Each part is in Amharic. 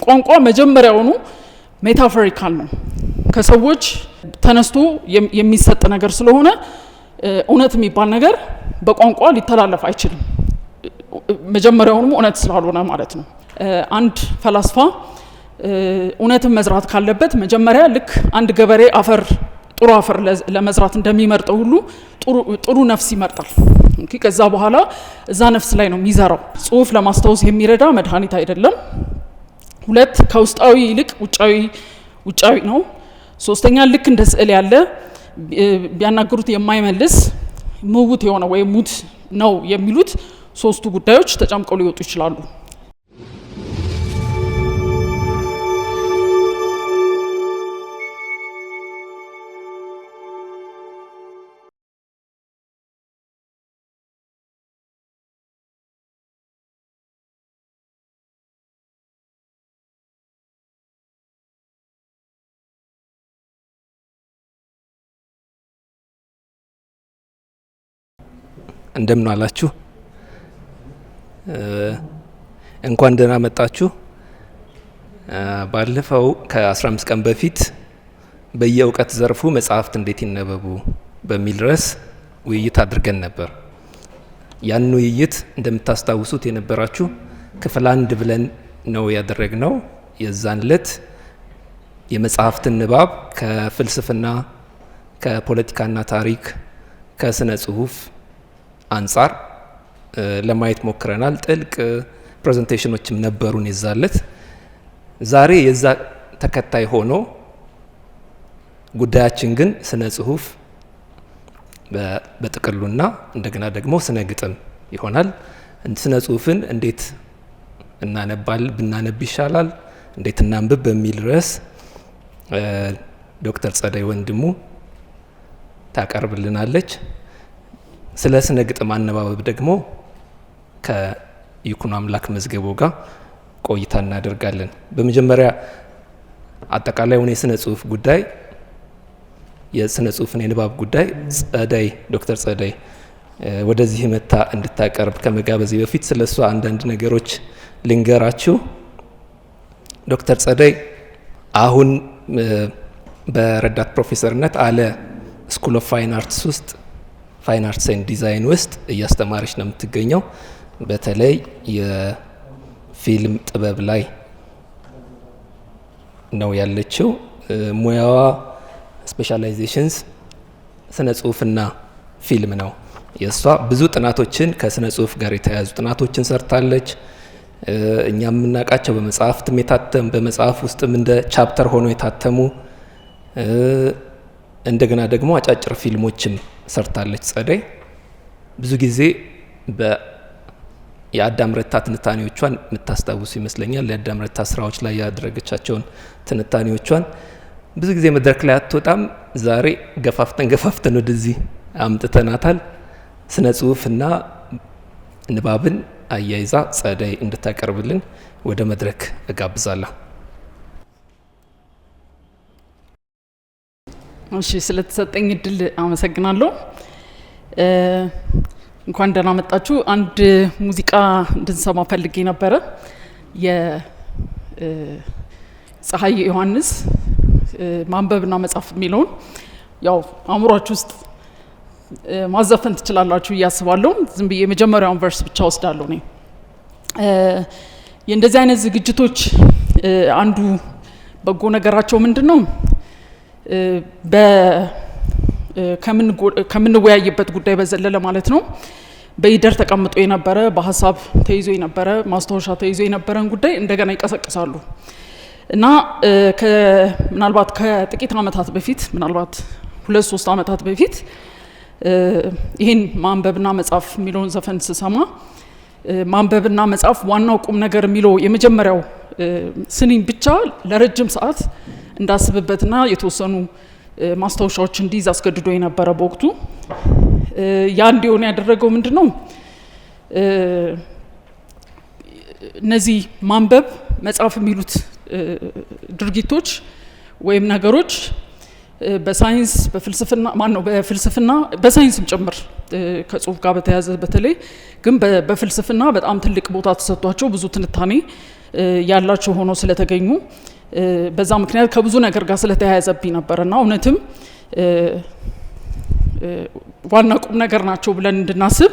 ቋንቋ መጀመሪያውኑ ሜታፎሪካል ነው ከሰዎች ተነስቶ የሚሰጥ ነገር ስለሆነ እውነት የሚባል ነገር በቋንቋ ሊተላለፍ አይችልም መጀመሪያውኑ እውነት ስላልሆነ ማለት ነው አንድ ፈላስፋ እውነትን መዝራት ካለበት መጀመሪያ ልክ አንድ ገበሬ ጥሩ አፈር ለመዝራት እንደሚመርጠው ሁሉ ጥሩ ነፍስ ይመርጣል ከዛ በኋላ እዛ ነፍስ ላይ ነው የሚዘራው ጽሁፍ ለማስታወስ የሚረዳ መድኃኒት አይደለም ሁለት ከውስጣዊ ይልቅ ውጫዊ ነው ሶስተኛ ልክ እንደ ስዕል ያለ ቢያናገሩት የማይመልስ ምውት የሆነ ወይ ሙት ነው የሚሉት ሶስቱ ጉዳዮች ተጨምቀው ሊወጡ ይችላሉ እንደምን አላችሁ እንኳን ደህና መጣችሁ ባለፈው ከ15 ቀን በፊት በየእውቀት ዘርፉ መጽሐፍት እንዴት ይነበቡ በሚል ርዕስ ውይይት አድርገን ነበር ያን ውይይት እንደምታስታውሱት የነበራችሁ ክፍል 1 ብለን ነው ያደረግነው የዛን ዕለት የመጽሐፍትን ንባብ ከፍልስፍና ከፖለቲካና ታሪክ ከስነ ጽሁፍ አንጻር ለማየት ሞክረናል ጥልቅ ፕሬዘንቴሽኖችም ነበሩን የዛለት ዛሬ የዛ ተከታይ ሆኖ ጉዳያችን ግን ስነ ጽሁፍ በጥቅሉና እንደገና ደግሞ ስነ ግጥም ይሆናል ስነ ጽሁፍን እንዴት ብናነብ ይሻላል እንዴት እናንብብ በሚል ርዕስ ዶክተር ጸደይ ወንድሙ ታቀርብልናለች ስለ ስነ ግጥም አነባበብ ደግሞ ከይኩኖ አምላክ መዝገቦ ጋር ቆይታ እናደርጋለን በመጀመሪያ አጠቃላይ የስነ ጽሁፍ ጉዳይ የስነ ጽሁፍን የንባብ ጉዳይ ዶክተር ጸደይ ወደዚህ መታ እንድታቀርብ ከመጋበዝ በፊት ስለሷ አንዳንድ ነገሮች ልንገራችሁ ዶክተር ጸደይ አሁን በረዳት ፕሮፌሰርነት አለ ስኩል ኦፍ ፋይን አርትስ ውስጥ ፋይን አርትስ ኤንድ ዲዛይን ውስጥ እያስተማረች ነው የምትገኘው በተለይ የፊልም ጥበብ ላይ ነው ያለችው ሙያዋ ስፔሻላይዜሽንስ ስነ ጽሁፍና ፊልም ነው የሷ ብዙ ጥናቶችን ከስነ ጽሁፍ ጋር የተያያዙ ጥናቶችን ሰርታለች እኛ የምናውቃቸው በመጽሐፍትም የታተሙ በመጽሐፍ ውስጥም እንደ ቻፕተር ሆኖ የታተሙ እንደገና ደግሞ አጫጭር ፊልሞችም ሰርታለች ጸደይ ብዙ ጊዜ የአዳም ረታ ትንታኔዎቿን የምታስታውሱ ይመስለኛል የአዳም ረታ ስራዎች ላይ ያደረገቻቸውን ትንታኔዎቿን ብዙ ጊዜ መድረክ ላይ አትወጣም ዛሬ ገፋፍተን ወደዚህ አምጥተናታል ስነ ጽሁፍና ንባብን አያይዛ ጸደይ እንድታቀርብልን ወደ መድረክ እጋብዛለሁ እሺ ስለተሰጠኝ እድል አመሰግናለሁ እንኳን ደህና መጣችሁ አንድ ሙዚቃ እንድንሰማ ፈልጌ ነበረ የፀሐይ ዮሐንስ ማንበብና መጻፍ የሚለውን ያው አእምሯችሁ ውስጥ ማዘፈን ትችላላችሁ እያስባለሁ ዝም ብዬ የመጀመሪያውን ቨርስ ብቻ ወስዳለሁ ነኝ የእንደዚህ አይነት ዝግጅቶች አንዱ በጎ ነገራቸው ምንድነው ከምንወያይበት ጉዳይ በዘለለ ማለት ነው በይደር ተቀምጦ የነበረ በሐሳብ ተይዞ የነበረ ማስታወሻ ተይዞ የነበረን ጉዳይ እንደገና ይቀሰቅሳሉ እና ምናልባት ከጥቂት አመታት በፊት ምናልባት 2-3 አመታት በፊት ይሄን ማንበብና መጻፍ የሚለውን ዘፈን ስሰማ ማንበብና መጻፍ ዋናው ቁም ነገር የሚለው የመጀመሪያው ስኒን ብቻ ለረጅም ሰዓት እንዳስብበትና የተወሰኑ ማስታወሻዎች እንዲይዝ አስገድዶ የነበረ በወቅቱ ያ እንዲሆን ያደረገው ምንድነው እነዚህ ማንበብ መጻፍ የሚሉት ድርጊቶች ወይም ነገሮች በሳይንስ በፍልስፍና በሳይንስም ጭምር ከጽሁፍ ጋር በተያያዘ በተለይ ግን በፍልስፍና በጣም ትልቅ ቦታ ተሰጥቷቸው ብዙ ትንታኔ ያላቸው ሆኖ ስለተገኙ በዛ ምክንያት ከብዙ ነገር ጋር ስለተያያዘብኝ ነበርና እውነትም ዋና ቁም ነገር ናቸው ብለን እንድናስብ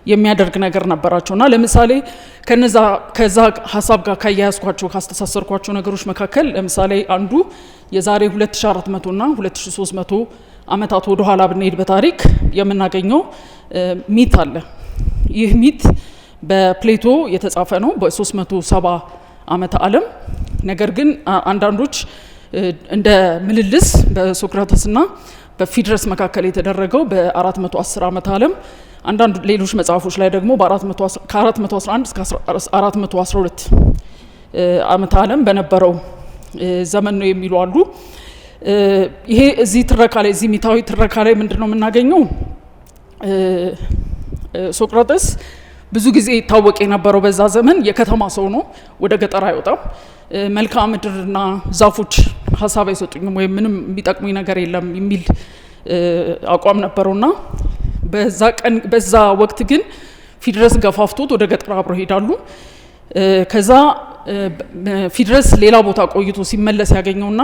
የሚያደርግ ነገር ነበራቸውና ለምሳሌ ከዛ ሐሳብ ጋር ካያያዝኳቸው ካስተሳሰርኳቸው ነገሮች መካከል ለምሳሌ አንዱ የዛሬ 2400 እና 2300 ዓመታት ወደ ኋላ ብንሄድ በታሪክ የምናገኘው ሚት አለ። ይህ ሚት በፕሌቶ የተጻፈ ነው በ370 ዓመተ ዓለም። ነገር ግን አንዳንዶች እንደ ምልልስ በሶክራተስና በፊድረስ መካከል የተደረገው በ410 ዓመተ ዓለም አንዳንድ ሌሎች መጽሐፎች ላይ ደግሞ ከ411 እስከ 412 ዓመተ ዓለም በነበረው ዘመን ነው የሚሉ አሉ። ይሄ እዚህ ትረካ ላይ እዚህ ሚታዊ ትረካ ላይ ምንድነው የምናገኘው? ሶክራተስ ብዙ ጊዜ ይታወቅ የነበረው በዛ ዘመን የከተማ ሰው ነው፣ ወደ ገጠር አይወጣም። መልክዓ ምድርና ዛፎች ሀሳብ አይሰጡኝም ወይም ምንም የሚጠቅሙኝ ነገር የለም የሚል አቋም ነበረውና በዛ ወቅት ግን ፊድረስ ገፋፍቶት ወደ ገጠር አብረው ሄዳሉ። ከዛ ፊድረስ ሌላ ቦታ ቆይቶ ሲመለስ ያገኘውና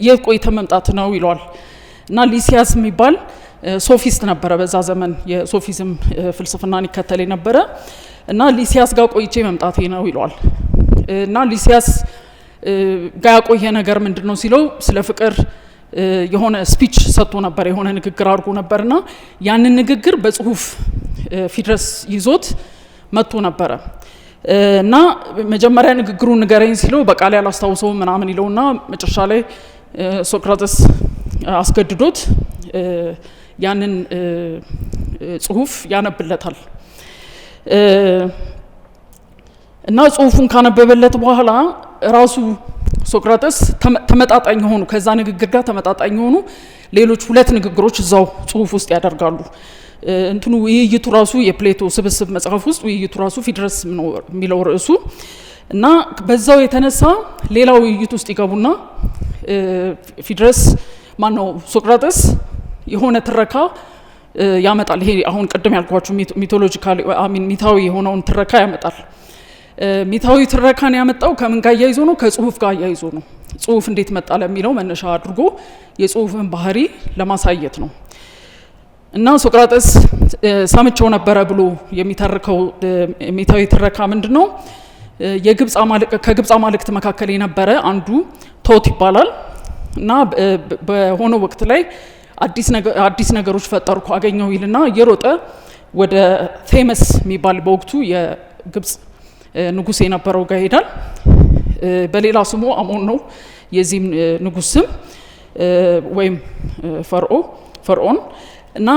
የት ቆይተ መምጣት ነው ይለዋል። እና ሊሲያስ የሚባል ሶፊስት ነበረ በዛ ዘመን የሶፊዝም ፍልስፍናን ይከተል ነበረ። እና ሊሲያስ ጋር ቆይቼ መምጣቴ ነው ይለዋል። እና ሊሲያስ ጋር ያቆየ ነገር ምንድነው ሲለው ስለ ፍቅር የሆነ ስፒች ሰጥቶ ነበር፣ የሆነ ንግግር አድርጎ ነበርና ያንን ንግግር በጽሁፍ ፊድረስ ይዞት መጥቶ ነበረ። እና መጀመሪያ ንግግሩን ንገረኝ ሲለው በቃል ያላስታውሰው ምናምን ይለውና መጨረሻ ላይ ሶክራተስ አስገድዶት ያንን ጽሁፍ ያነብለታል። እና ጽሁፉን ካነበበለት በኋላ ራሱ ሶክራተስ ተመጣጣኝ ሆኑ ከዛ ንግግር ጋር ተመጣጣኝ ሆኑ ሌሎች ሁለት ንግግሮች እዛው ጽሁፍ ውስጥ ያደርጋሉ። እንትኑ ውይይቱ ራሱ የፕሌቶ ስብስብ መጽሐፍ ውስጥ ውይይቱ ራሱ ፊድረስ የሚለው ርዕሱ እና በዛው የተነሳ ሌላው ውይይት ውስጥ ይገቡና ፊድረስ ማነው ሶክራተስ የሆነ ትረካ ያመጣል። ይሄ አሁን ቅድም ያልኳችሁ ሚቶሎጂካል ሚታዊ የሆነውን ትረካ ያመጣል። ሚታዊ ትረካን ያመጣው ከምን ጋር ያይዞ ነው? ከጽሁፍ ጋር ያይዞ ነው። ጽሁፍ እንዴት መጣ ለሚለው መነሻ አድርጎ የጽሁፍን ባህሪ ለማሳየት ነው። እና ሶክራተስ ሰምቸው ነበረ ብሎ የሚተርከው ሚታዊ ትረካ ምንድነው? ከግብጽ አማልክት መካከል የነበረ አንዱ ቶት ይባላል። እና በሆነ ወቅት ላይ አዲስ ነገሮች ፈጠርኩ አገኘው ይልና እየሮጠ ወደ ቴመስ የሚባል በወቅቱ የግብጽ ንጉስ የነበረው ጋር ሄዳል። በሌላ ስሙ አሞን ነው የዚህም ንጉስ ስም ወይም ፈርዖን። እና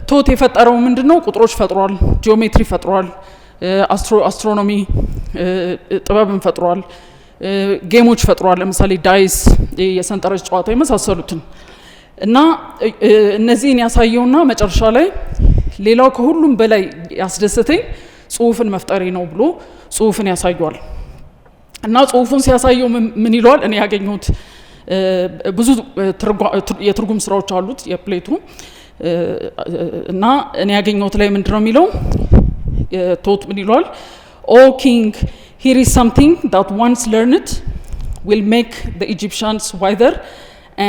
ቶት የፈጠረው ምንድነው? ቁጥሮች ፈጥሯል፣ ጂኦሜትሪ ፈጥሯል፣ አስትሮኖሚ ጥበብን ፈጥሯል፣ ጌሞች ፈጥሯል፣ ለምሳሌ ዳይስ የሰንጠረዥ ጨዋታ የመሳሰሉትን። እና እነዚህን ያሳየውና መጨረሻ ላይ ሌላው ከሁሉም በላይ ያስደሰተኝ ጽሁፍን መፍጠሬ ነው ብሎ ጽሁፍን ያሳየዋል። እና ጽሁፉን ሲያሳየው ምን ይለዋል? እኔ ያገኘሁት ብዙ የትርጉም ስራዎች አሉት የፕሌቶ እና እኔ ያገኘሁት ላይ ምንድነው የሚለው? ቶት ምን ይለዋል? ኦ ኪንግ here is something that once learned will make the Egyptians wiser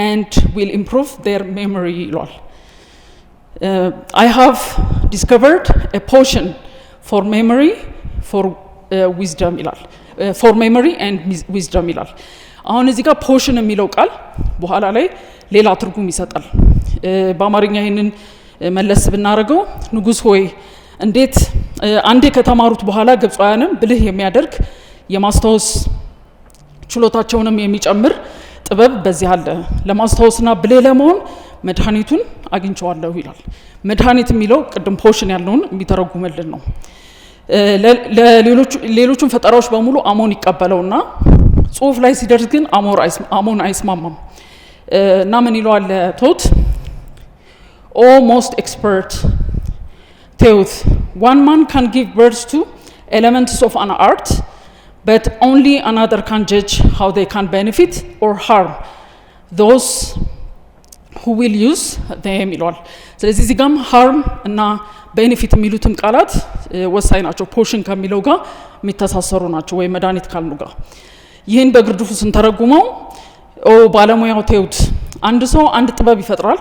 and will improve their memory ይለዋል። I have discovered a potion for memory for wisdom ይላል። for memory and wisdom ይላል። አሁን እዚህ ጋር ፖሽን የሚለው ቃል በኋላ ላይ ሌላ ትርጉም ይሰጣል። በአማርኛ ይሄንን መለስ ብናደርገው ንጉስ ሆይ እንዴት አንዴ ከተማሩት በኋላ ግብፃውያንም ብልህ የሚያደርግ የማስታወስ ችሎታቸውንም የሚጨምር ጥበብ በዚህ አለ። ለማስታወስና ብልህ ለመሆን መድኃኒቱን አግኝቼዋለሁ ይላል። መድኃኒት የሚለው ቅድም ፖሽን ያለውን የሚተረጉምልን ነው። ሌሎቹን ፈጠራዎች በሙሉ አሞን ይቀበለውና ጽሁፍ ላይ ሲደርስ ግን አሞን አይስማማም። እና ምን ይለዋል ቶት? ኦ ሞስት ኤክስፐርት ቴዎት one man can give birth to elements of an art but only another can judge how they can benefit or harm those who will use them ይለዋል። ስለዚህ እዚህ ጋም harm እና ቤኔፊት የሚሉትም ቃላት ወሳኝ ናቸው። ፖሽን ከሚለው ጋር የሚተሳሰሩ ናቸው ወይ መድኃኒት ካልኑ ጋር። ይህን በግርድፉ ስንተረጉመው ባለሙያው ተውት አንድ ሰው አንድ ጥበብ ይፈጥራል፣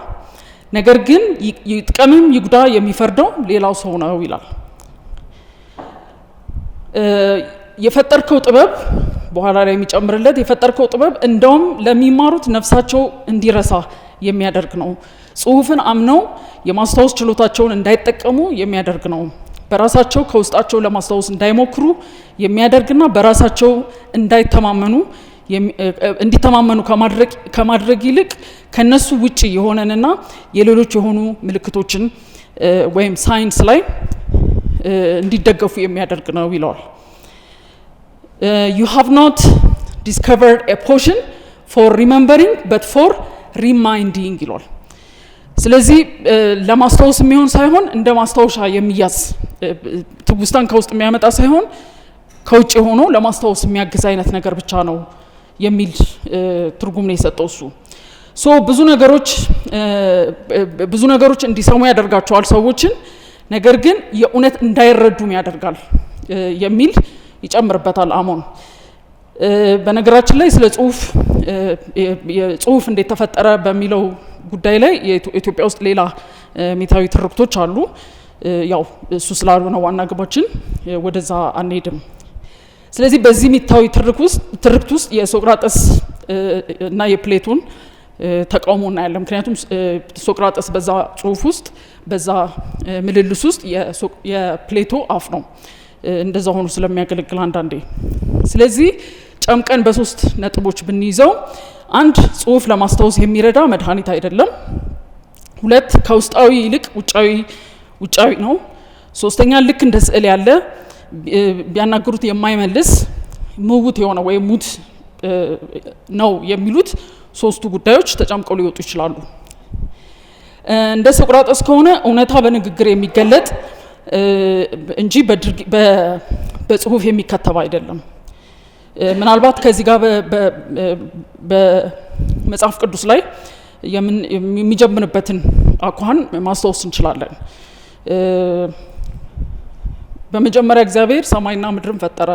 ነገር ግን ይጥቀምም ይጉዳ የሚፈርደው ሌላው ሰው ነው ይላል። የፈጠርከው ጥበብ በኋላ ላይ የሚጨምርለት የፈጠርከው ጥበብ እንደውም ለሚማሩት ነፍሳቸው እንዲረሳ የሚያደርግ ነው። ጽሁፍን አምነው የማስታወስ ችሎታቸውን እንዳይጠቀሙ የሚያደርግ ነው። በራሳቸው ከውስጣቸው ለማስታወስ እንዳይሞክሩ የሚያደርግና በራሳቸው እንዲተማመኑ ከማድረግ ይልቅ ከነሱ ውጪ የሆነንና የሌሎች የሆኑ ምልክቶችን ወይም ሳይንስ ላይ እንዲደገፉ የሚያደርግ ነው ይለዋል። You have not discovered a potion for remembering but for reminding ይለዋል። ስለዚህ ለማስታወስ የሚሆን ሳይሆን እንደ ማስታወሻ የሚያዝ ትውስታን ከውስጥ የሚያመጣ ሳይሆን ከውጭ ሆኖ ለማስታወስ የሚያግዝ አይነት ነገር ብቻ ነው የሚል ትርጉም ነው የሰጠው እሱ። ብዙ ነገሮች እንዲሰሙ ያደርጋቸዋል ሰዎችን፣ ነገር ግን የእውነት እንዳይረዱም ያደርጋል የሚል ይጨምርበታል አሞን። በነገራችን ላይ ስለ ጽሁፍ እንዴት ተፈጠረ በሚለው ጉዳይ ላይ ኢትዮጵያ ውስጥ ሌላ ሜታዊ ትርክቶች አሉ። ያው እሱ ስላልሆነ ዋና ግባችን ወደዛ አንሄድም። ስለዚህ በዚህ ሜታዊ ትርክት ውስጥ የሶቅራጠስ እና የፕሌቶን ተቃውሞ እናያለን። ምክንያቱም ሶቅራጠስ በዛ ጽሁፍ ውስጥ በዛ ምልልስ ውስጥ የፕሌቶ አፍ ነው እንደዛ ሆኖ ስለሚያገለግል አንዳንዴ። ስለዚህ ጨምቀን በሶስት ነጥቦች ብንይዘው፣ አንድ ጽሁፍ ለማስታወስ የሚረዳ መድኃኒት አይደለም። ሁለት ከውስጣዊ ይልቅ ውጫዊ ነው። ሶስተኛ ልክ እንደ ስዕል ያለ ቢያናገሩት የማይመልስ ምውት የሆነ ወይ ሙት ነው የሚሉት ሶስቱ ጉዳዮች ተጨምቀው ሊወጡ ይችላሉ። እንደ ሶቅራጠስ ከሆነ እውነታ በንግግር የሚገለጥ እንጂ በጽሁፍ የሚከተብ አይደለም። ምናልባት ከዚህ ጋር በመጽሐፍ ቅዱስ ላይ የሚጀምርበትን አኳኋን ማስታወስ እንችላለን። በመጀመሪያ እግዚአብሔር ሰማይና ምድርን ፈጠረ።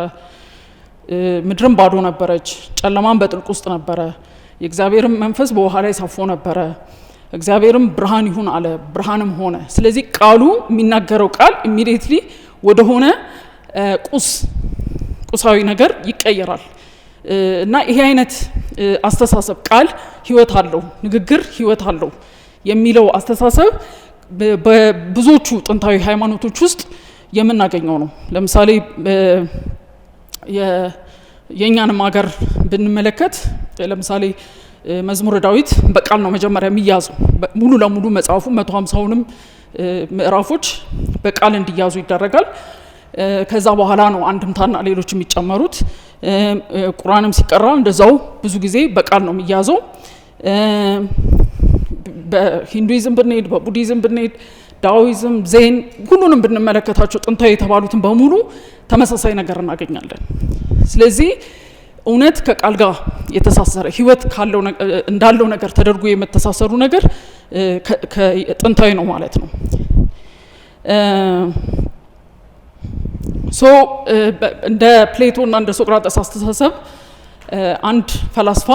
ምድርም ባዶ ነበረች፣ ጨለማም በጥልቅ ውስጥ ነበረ። የእግዚአብሔርም መንፈስ በውሃ ላይ ሰፎ ነበረ። እግዚአብሔርም ብርሃን ይሁን አለ፣ ብርሃንም ሆነ። ስለዚህ ቃሉ የሚናገረው ቃል ኢሚዲየትሊ ወደሆነ ቁሳዊ ነገር ይቀየራል። እና ይሄ አይነት አስተሳሰብ ቃል ህይወት አለው፣ ንግግር ህይወት አለው የሚለው አስተሳሰብ በብዙዎቹ ጥንታዊ ሃይማኖቶች ውስጥ የምናገኘው ነው። ለምሳሌ የእኛንም ሀገር ብንመለከት ለምሳሌ መዝሙረ ዳዊት በቃል ነው መጀመሪያ የሚያዘው። ሙሉ ለሙሉ መጽሐፉ 150ውንም ምዕራፎች በቃል እንዲያዙ ይደረጋል። ከዛ በኋላ ነው አንድምታና ሌሎች የሚጨመሩት። ቁርአንም ሲቀራ እንደዛው ብዙ ጊዜ በቃል ነው የሚያዘው። በሂንዱይዝም ብንሄድ፣ በቡዲዝም ብንሄድ፣ ዳኦይዝም፣ ዜን ሁሉንም ብንመለከታቸው ጥንታዊ የተባሉትን በሙሉ ተመሳሳይ ነገር እናገኛለን። ስለዚህ እውነት ከቃል ጋር የተሳሰረ ህይወት እንዳለው ነገር ተደርጎ የመተሳሰሩ ነገር ጥንታዊ ነው ማለት ነው። እንደ ፕሌቶ እና እንደ ሶቅራጠስ አስተሳሰብ አንድ ፈላስፋ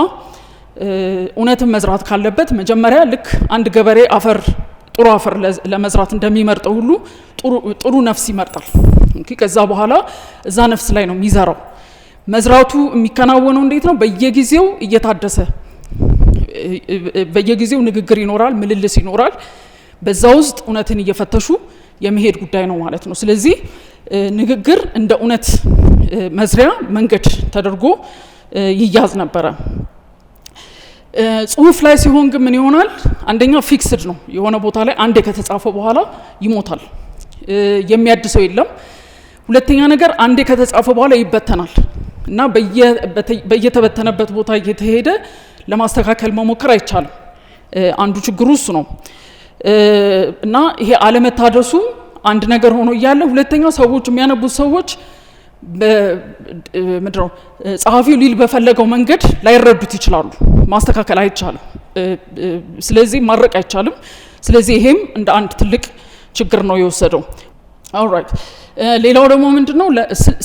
እውነትን መዝራት ካለበት መጀመሪያ ልክ አንድ ገበሬ ጥሩ አፈር ለመዝራት እንደሚመርጠው ሁሉ ጥሩ ነፍስ ይመርጣል። ከዛ በኋላ እዛ ነፍስ ላይ ነው የሚዘራው። መዝራቱ የሚከናወነው እንዴት ነው? በየጊዜው እየታደሰ በየጊዜው ንግግር ይኖራል፣ ምልልስ ይኖራል። በዛ ውስጥ እውነትን እየፈተሹ የመሄድ ጉዳይ ነው ማለት ነው። ስለዚህ ንግግር እንደ እውነት መዝሪያ መንገድ ተደርጎ ይያዝ ነበረ። ጽሁፍ ላይ ሲሆን ግን ምን ይሆናል? አንደኛው ፊክስድ ነው። የሆነ ቦታ ላይ አንዴ ከተጻፈ በኋላ ይሞታል፣ የሚያድሰው የለም። ሁለተኛ ነገር አንዴ ከተጻፈ በኋላ ይበተናል እና በየተበተነበት ቦታ እየተሄደ ለማስተካከል መሞከር አይቻልም። አንዱ ችግሩ እሱ ነው እና ይሄ አለመታደሱ አንድ ነገር ሆኖ እያለ፣ ሁለተኛው ሰዎች የሚያነቡት ሰዎች ምንድነው ጸሐፊው ሊል በፈለገው መንገድ ላይረዱት ይችላሉ። ማስተካከል አይቻልም። ስለዚህ ማረቅ አይቻልም። ስለዚህ ይሄም እንደ አንድ ትልቅ ችግር ነው የወሰደው። ኦልራይት ሌላው ደግሞ ምንድነው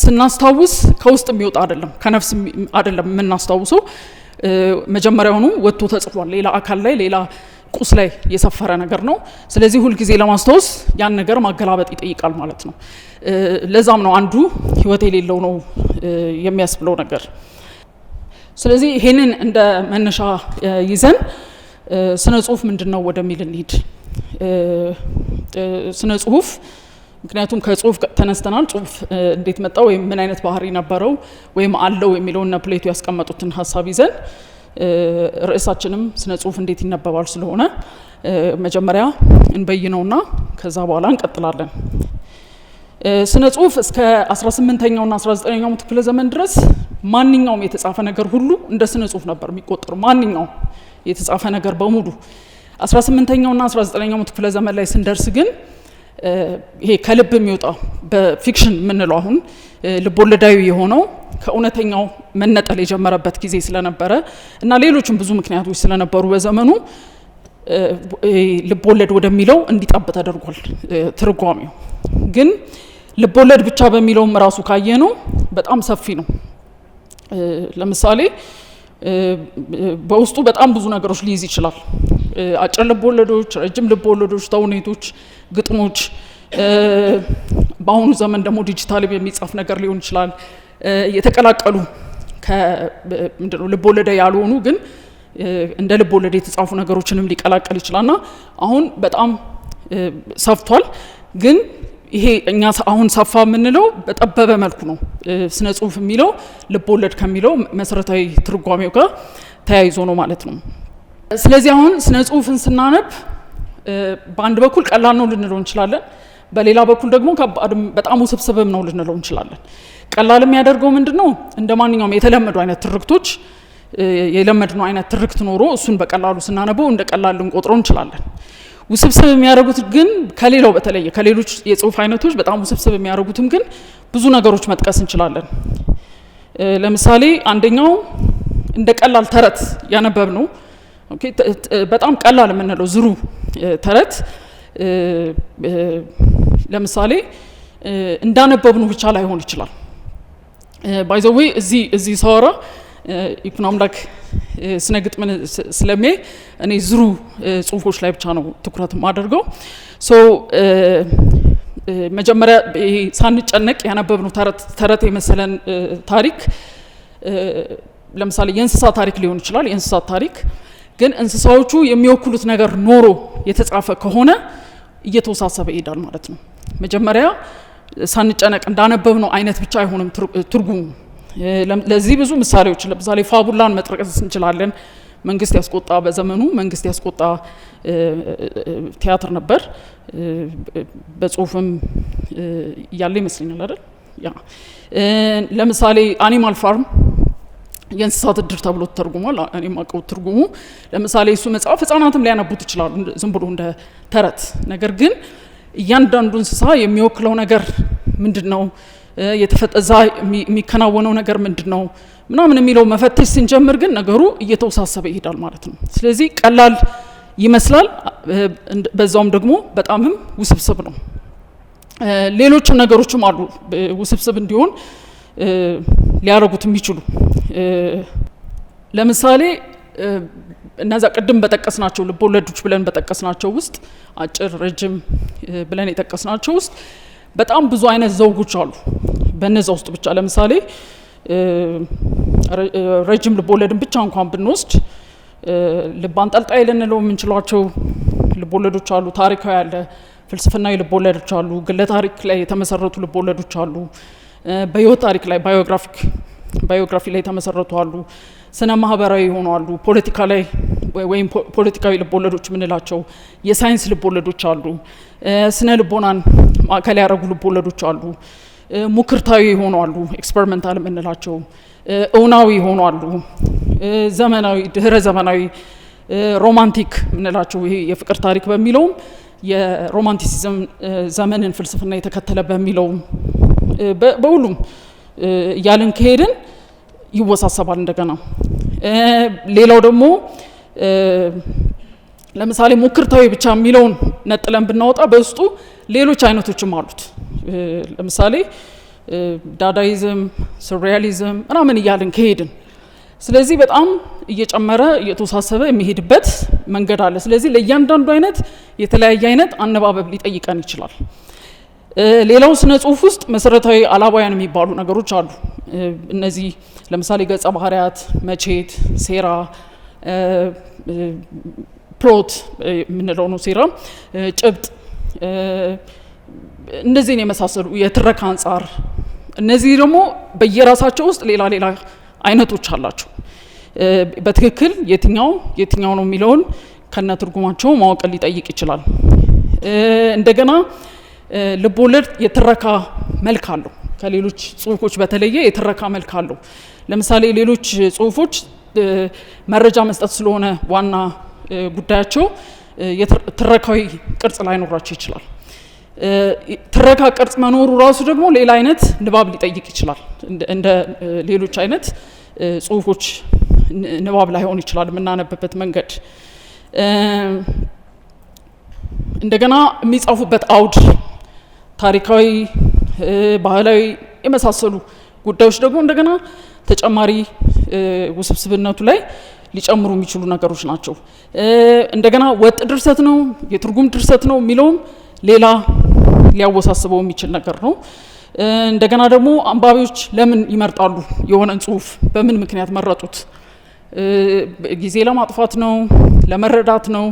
ስናስታውስ ከውስጥ የሚወጣ አይደለም ከነፍስ አይደለም የምናስታውሰው መጀመሪያውኑ ወጥቶ ተጽፏል ሌላ አካል ላይ ሌላ ቁስ ላይ የሰፈረ ነገር ነው። ስለዚህ ሁሉ ጊዜ ለማስታወስ ያን ነገር ማገላበጥ ይጠይቃል ማለት ነው። ለዛም ነው አንዱ ህይወት የሌለው ነው የሚያስብለው ነገር። ስለዚህ ይሄንን እንደ መነሻ ይዘን ስነ ጽሁፍ ምንድነው ወደሚል እንሂድ። ስነ ጽሁፍ ምክንያቱም ከጽሁፍ ተነስተናል ጽሁፍ እንዴት መጣ ወይም ምን አይነት ባህሪ ነበረው ወይም አለው የሚለውና ፕሌቶ ያስቀመጡትን ሐሳብ ይዘን ርዕሳችንም ስነ ጽሁፍ እንዴት ይነበባል ስለሆነ መጀመሪያ እንበይነውና ከዛ በኋላ እንቀጥላለን። ስነ ጽሁፍ እስከ 18ኛውና 19ኛው ክፍለ ዘመን ድረስ ማንኛውም የተጻፈ ነገር ሁሉ እንደ ስነ ጽሁፍ ነበር የሚቆጠረው። ማንኛውም የተጻፈ ነገር በሙሉ 18ኛውና 19ኛው ክፍለ ዘመን ላይ ስንደርስ ግን ይሄ ከልብ የሚወጣው በፊክሽን ምንለው አሁን ልቦለዳዊ የሆነው ከእውነተኛው መነጠል የጀመረበት ጊዜ ስለነበረ እና ሌሎችም ብዙ ምክንያቶች ስለነበሩ በዘመኑ ልቦለድ ወደሚለው እንዲጣብ ተደርጓል ትርጓሜው። ግን ልቦለድ ብቻ በሚለውም ራሱ ካየነው በጣም ሰፊ ነው። ለምሳሌ በውስጡ በጣም ብዙ ነገሮች ሊይዝ ይችላል። አጭር ልቦለዶች፣ ረጅም ልቦለዶች፣ ተውኔቶች፣ ግጥሞች፣ በአሁኑ ዘመን ደግሞ ዲጂታል የሚጻፍ ነገር ሊሆን ይችላል። የተቀላቀሉ ከምንድነው ልቦለድ ያልሆኑ ግን እንደ ልቦለድ የተጻፉ ነገሮችንም ሊቀላቀል ይችላልና አሁን በጣም ሰፍቷል። ግን ይሄ እኛ አሁን ሰፋ የምንለው በጠበበ መልኩ ነው። ስነ ጽሁፍ የሚለው ልቦለድ ከሚለው መሰረታዊ ትርጓሜው ጋር ተያይዞ ነው ማለት ነው። ስለዚህ አሁን ስነ ጽሁፍን ስናነብ በአንድ በኩል ቀላል ነው ልንለው እንችላለን፣ በሌላ በኩል ደግሞ በጣም ውስብስብም ነው ልንለው እንችላለን። ቀላል የሚያደርገው ምንድነው እንደ ማንኛውም የተለመዱ አይነት ትርክቶች የለመድነው አይነት ትርክት ኖሮ እሱን በቀላሉ ስናነበው እንደ ቀላል ልንቆጥረው እንችላለን። ውስብስብ የሚያደርጉት ግን ከሌላው በተለየ ከሌሎች የጽሁፍ አይነቶች በጣም ውስብስብ የሚያደርጉትም ግን ብዙ ነገሮች መጥቀስ እንችላለን። ለምሳሌ አንደኛው እንደ ቀላል ተረት ያነበብ ነው። ኦኬ በጣም ቀላል የምንለው ዝሩ ተረት ለምሳሌ እንዳነበብነው ብቻ ላይሆን ይችላል። ባይ ዘ ዌይ እዚህ ሳወራ ይኩን አምላክ ስነ ግጥምን ስለሚያይ እኔ ዝሩ ጽሁፎች ላይ ብቻ ነው ትኩረት ማደርገው። ሶ መጀመሪያ ሳንጨነቅ ያነበብነው ተረት የመሰለን ታሪክ ለምሳሌ የእንስሳ ታሪክ ሊሆን ይችላል። የእንስሳ ታሪክ ግን እንስሳዎቹ የሚወክሉት ነገር ኖሮ የተጻፈ ከሆነ እየተወሳሰበ ይሄዳል ማለት ነው። መጀመሪያ ሳንጨነቅ እንዳነበብነው አይነት ብቻ አይሆንም ትርጉሙ። ለዚህ ብዙ ምሳሌዎች ለምሳሌ ፋቡላን መጥቀስ እንችላለን። መንግስት ያስቆጣ በዘመኑ መንግስት ያስቆጣ ቲያትር ነበር። በጽሁፍም ያለ ይመስለኛል አይደል? ያ ለምሳሌ አኒማል ፋርም የእንስሳት እድር ተብሎ ተርጉሟል። እኔ ማቀው ትርጉሙ ለምሳሌ እሱ መጽሐፍ ህፃናትም ሊያነቡት ይችላሉ ዝም ብሎ እንደ ተረት። ነገር ግን እያንዳንዱ እንስሳ የሚወክለው ነገር ምንድነው፣ የተፈጠዛ የሚከናወነው ነገር ምንድነው ምናምን የሚለው መፈተሽ ስንጀምር ግን ነገሩ እየተወሳሰበ ይሄዳል ማለት ነው። ስለዚህ ቀላል ይመስላል፣ በዛውም ደግሞ በጣምም ውስብስብ ነው። ሌሎችም ነገሮችም አሉ ውስብስብ እንዲሆን ሊያረጉት የሚችሉ። ለምሳሌ እነዛ ቅድም በጠቀስናቸው ልቦለዶች ብለን በጠቀስናቸው ውስጥ አጭር ረጅም ብለን የጠቀስናቸው ውስጥ በጣም ብዙ አይነት ዘውጎች አሉ። በነዛ ውስጥ ብቻ ለምሳሌ ረጅም ልቦለድን ብቻ እንኳን ብንወስድ ልብ አንጠልጣይ ልንለው የምንችላቸው ልቦለዶች አሉ። ታሪካዊ ያለ ፍልስፍናዊ ልቦለዶች አሉ። ግለ ታሪክ ላይ የተመሰረቱ ልቦለዶች አሉ። በህይወት ታሪክ ላይ ባዮግራፊ ላይ የተመሰረቱ አሉ። ስነ ማህበራዊ ሆኖ አሉ። ፖለቲካ ላይ ወይም ፖለቲካዊ ልቦለዶች ምንላቸው የሳይንስ ልቦለዶች አሉ። ስነ ልቦናን ማዕከል ያደረጉ ልቦለዶች አሉ። ሙክርታዊ ሆኖ አሉ። ኤክስፐሪመንታል ምንላቸው እውናዊ ሆኖ አሉ። ዘመናዊ ድህረ ዘመናዊ ሮማንቲክ ምንላቸው ይሄ የፍቅር ታሪክ በሚለውም የሮማንቲሲዝም ዘመንን ፍልስፍና የተከተለ በሚለውም በሁሉም ያልን ከሄድን ይወሳሰባል እንደገና። ሌላው ደግሞ ለምሳሌ ሙክርታዊ ብቻ የሚለውን ነጥለን ብናወጣ በውስጡ ሌሎች አይነቶችም አሉት። ለምሳሌ ዳዳይዝም፣ ሱሪያሊዝም ምናምን እያልን ከሄድን ስለዚህ በጣም እየጨመረ እየተወሳሰበ የሚሄድበት መንገድ አለ። ስለዚህ ለእያንዳንዱ አይነት የተለያየ አይነት አነባበብ ሊጠይቀን ይችላል። ሌላው ስነ ጽሁፍ ውስጥ መሰረታዊ አላባያን የሚባሉ ነገሮች አሉ። እነዚህ ለምሳሌ ገጸ ባህሪያት፣ መቼት፣ ሴራ፣ ፕሎት የምንለው ነው ሴራ፣ ጭብጥ፣ እነዚህን የመሳሰሉ የትረካ አንጻር፣ እነዚህ ደግሞ በየራሳቸው ውስጥ ሌላ ሌላ አይነቶች አላቸው። በትክክል የትኛው ነው የሚለውን ከነ ትርጉማቸው ማወቅ ሊጠይቅ ይችላል። እንደገና ልቦለድ የትረካ መልክ አለው። ከሌሎች ጽሁፎች በተለየ የትረካ መልክ አለው። ለምሳሌ ሌሎች ጽሁፎች መረጃ መስጠት ስለሆነ ዋና ጉዳያቸው ትረካዊ ቅርጽ ላይኖራቸው ይችላል። ትረካ ቅርጽ መኖሩ ራሱ ደግሞ ሌላ አይነት ንባብ ሊጠይቅ ይችላል። እንደ ሌሎች አይነት ጽሁፎች ንባብ ላይሆን ይችላል የምናነብበት መንገድ። እንደገና የሚጻፉበት አውድ ታሪካዊ፣ ባህላዊ የመሳሰሉ ጉዳዮች ደግሞ እንደገና ተጨማሪ ውስብስብነቱ ላይ ሊጨምሩ የሚችሉ ነገሮች ናቸው። እንደገና ወጥ ድርሰት ነው የትርጉም ድርሰት ነው የሚለውም ሌላ ሊያወሳስበው የሚችል ነገር ነው። እንደገና ደግሞ አንባቢዎች ለምን ይመርጣሉ የሆነን ጽሁፍ? በምን ምክንያት መረጡት? ጊዜ ለማጥፋት ነው? ለመረዳት ነው?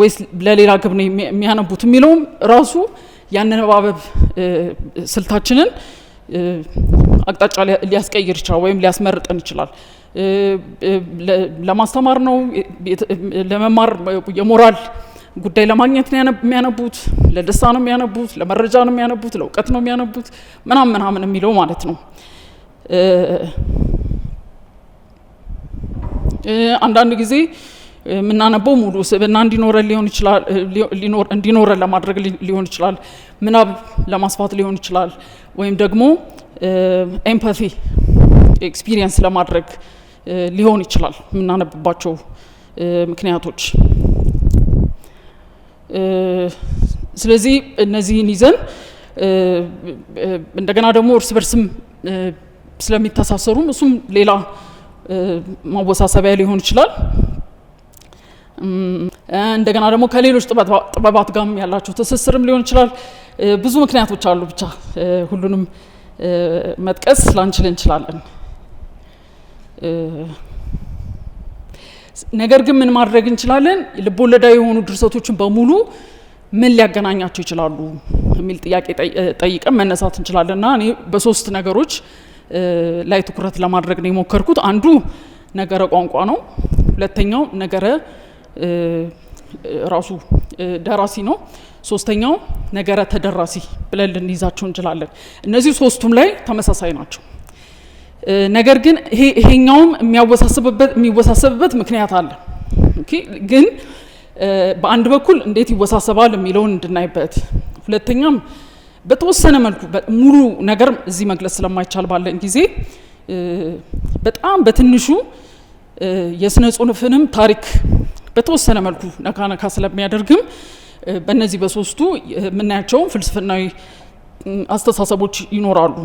ወይስ ለሌላ ግብ ነው የሚያነቡት? የሚለውም ራሱ ያነባበብ ስልታችንን አቅጣጫ ሊያስቀይር ይችላል ወይም ሊያስመርጠን ይችላል። ለማስተማር ነው? ለመማር የሞራል ጉዳይ ለማግኘት ነው የሚያነቡት? ለደስታ ነው የሚያነቡት? ለመረጃ ነው የሚያነቡት? ለእውቀት ነው የሚያነቡት? ምናምን የሚለው ማለት ነው። አንዳንድ ጊዜ የምናነበው ሙሉ ስብዕና እንዲኖረን እንዲኖረን ለማድረግ ሊሆን ይችላል። ምናብ ለማስፋት ሊሆን ይችላል። ወይም ደግሞ ኤምፓቲ ኤክስፒሪየንስ ለማድረግ ሊሆን ይችላል የምናነብባቸው ምክንያቶች። ስለዚህ እነዚህን ይዘን እንደገና ደግሞ እርስ በርስም ስለሚተሳሰሩም እሱም ሌላ ማወሳሰቢያ ሊሆን ይችላል። እንደገና ደግሞ ከሌሎች ጥበባት ጋርም ያላቸው ትስስርም ሊሆን ይችላል። ብዙ ምክንያቶች አሉ። ብቻ ሁሉንም መጥቀስ ላንችል እንችላለን። ነገር ግን ምን ማድረግ እንችላለን? ልቦለዳዊ የሆኑ ድርሰቶችን በሙሉ ምን ሊያገናኛቸው ይችላሉ የሚል ጥያቄ ጠይቀን መነሳት እንችላለን። እና እኔ በሶስት ነገሮች ላይ ትኩረት ለማድረግ ነው የሞከርኩት። አንዱ ነገረ ቋንቋ ነው። ሁለተኛው ነገረ ራሱ ደራሲ ነው። ሶስተኛው ነገረ ተደራሲ ብለን ልንይዛቸው እንችላለን። እነዚህ ሶስቱም ላይ ተመሳሳይ ናቸው። ነገር ግን ይሄኛውም የሚወሳሰብበት ምክንያት አለ። ግን በአንድ በኩል እንዴት ይወሳሰባል የሚለውን እንድናይበት፣ ሁለተኛም በተወሰነ መልኩ ሙሉ ነገር እዚህ መግለጽ ስለማይቻል ባለን ጊዜ በጣም በትንሹ የስነ ጽሁፍንም ታሪክ በተወሰነ መልኩ ነካ ስለሚያደርግም በእነዚህ በሶስቱ የምናያቸው ፍልስፍናዊ አስተሳሰቦች ይኖራሉ።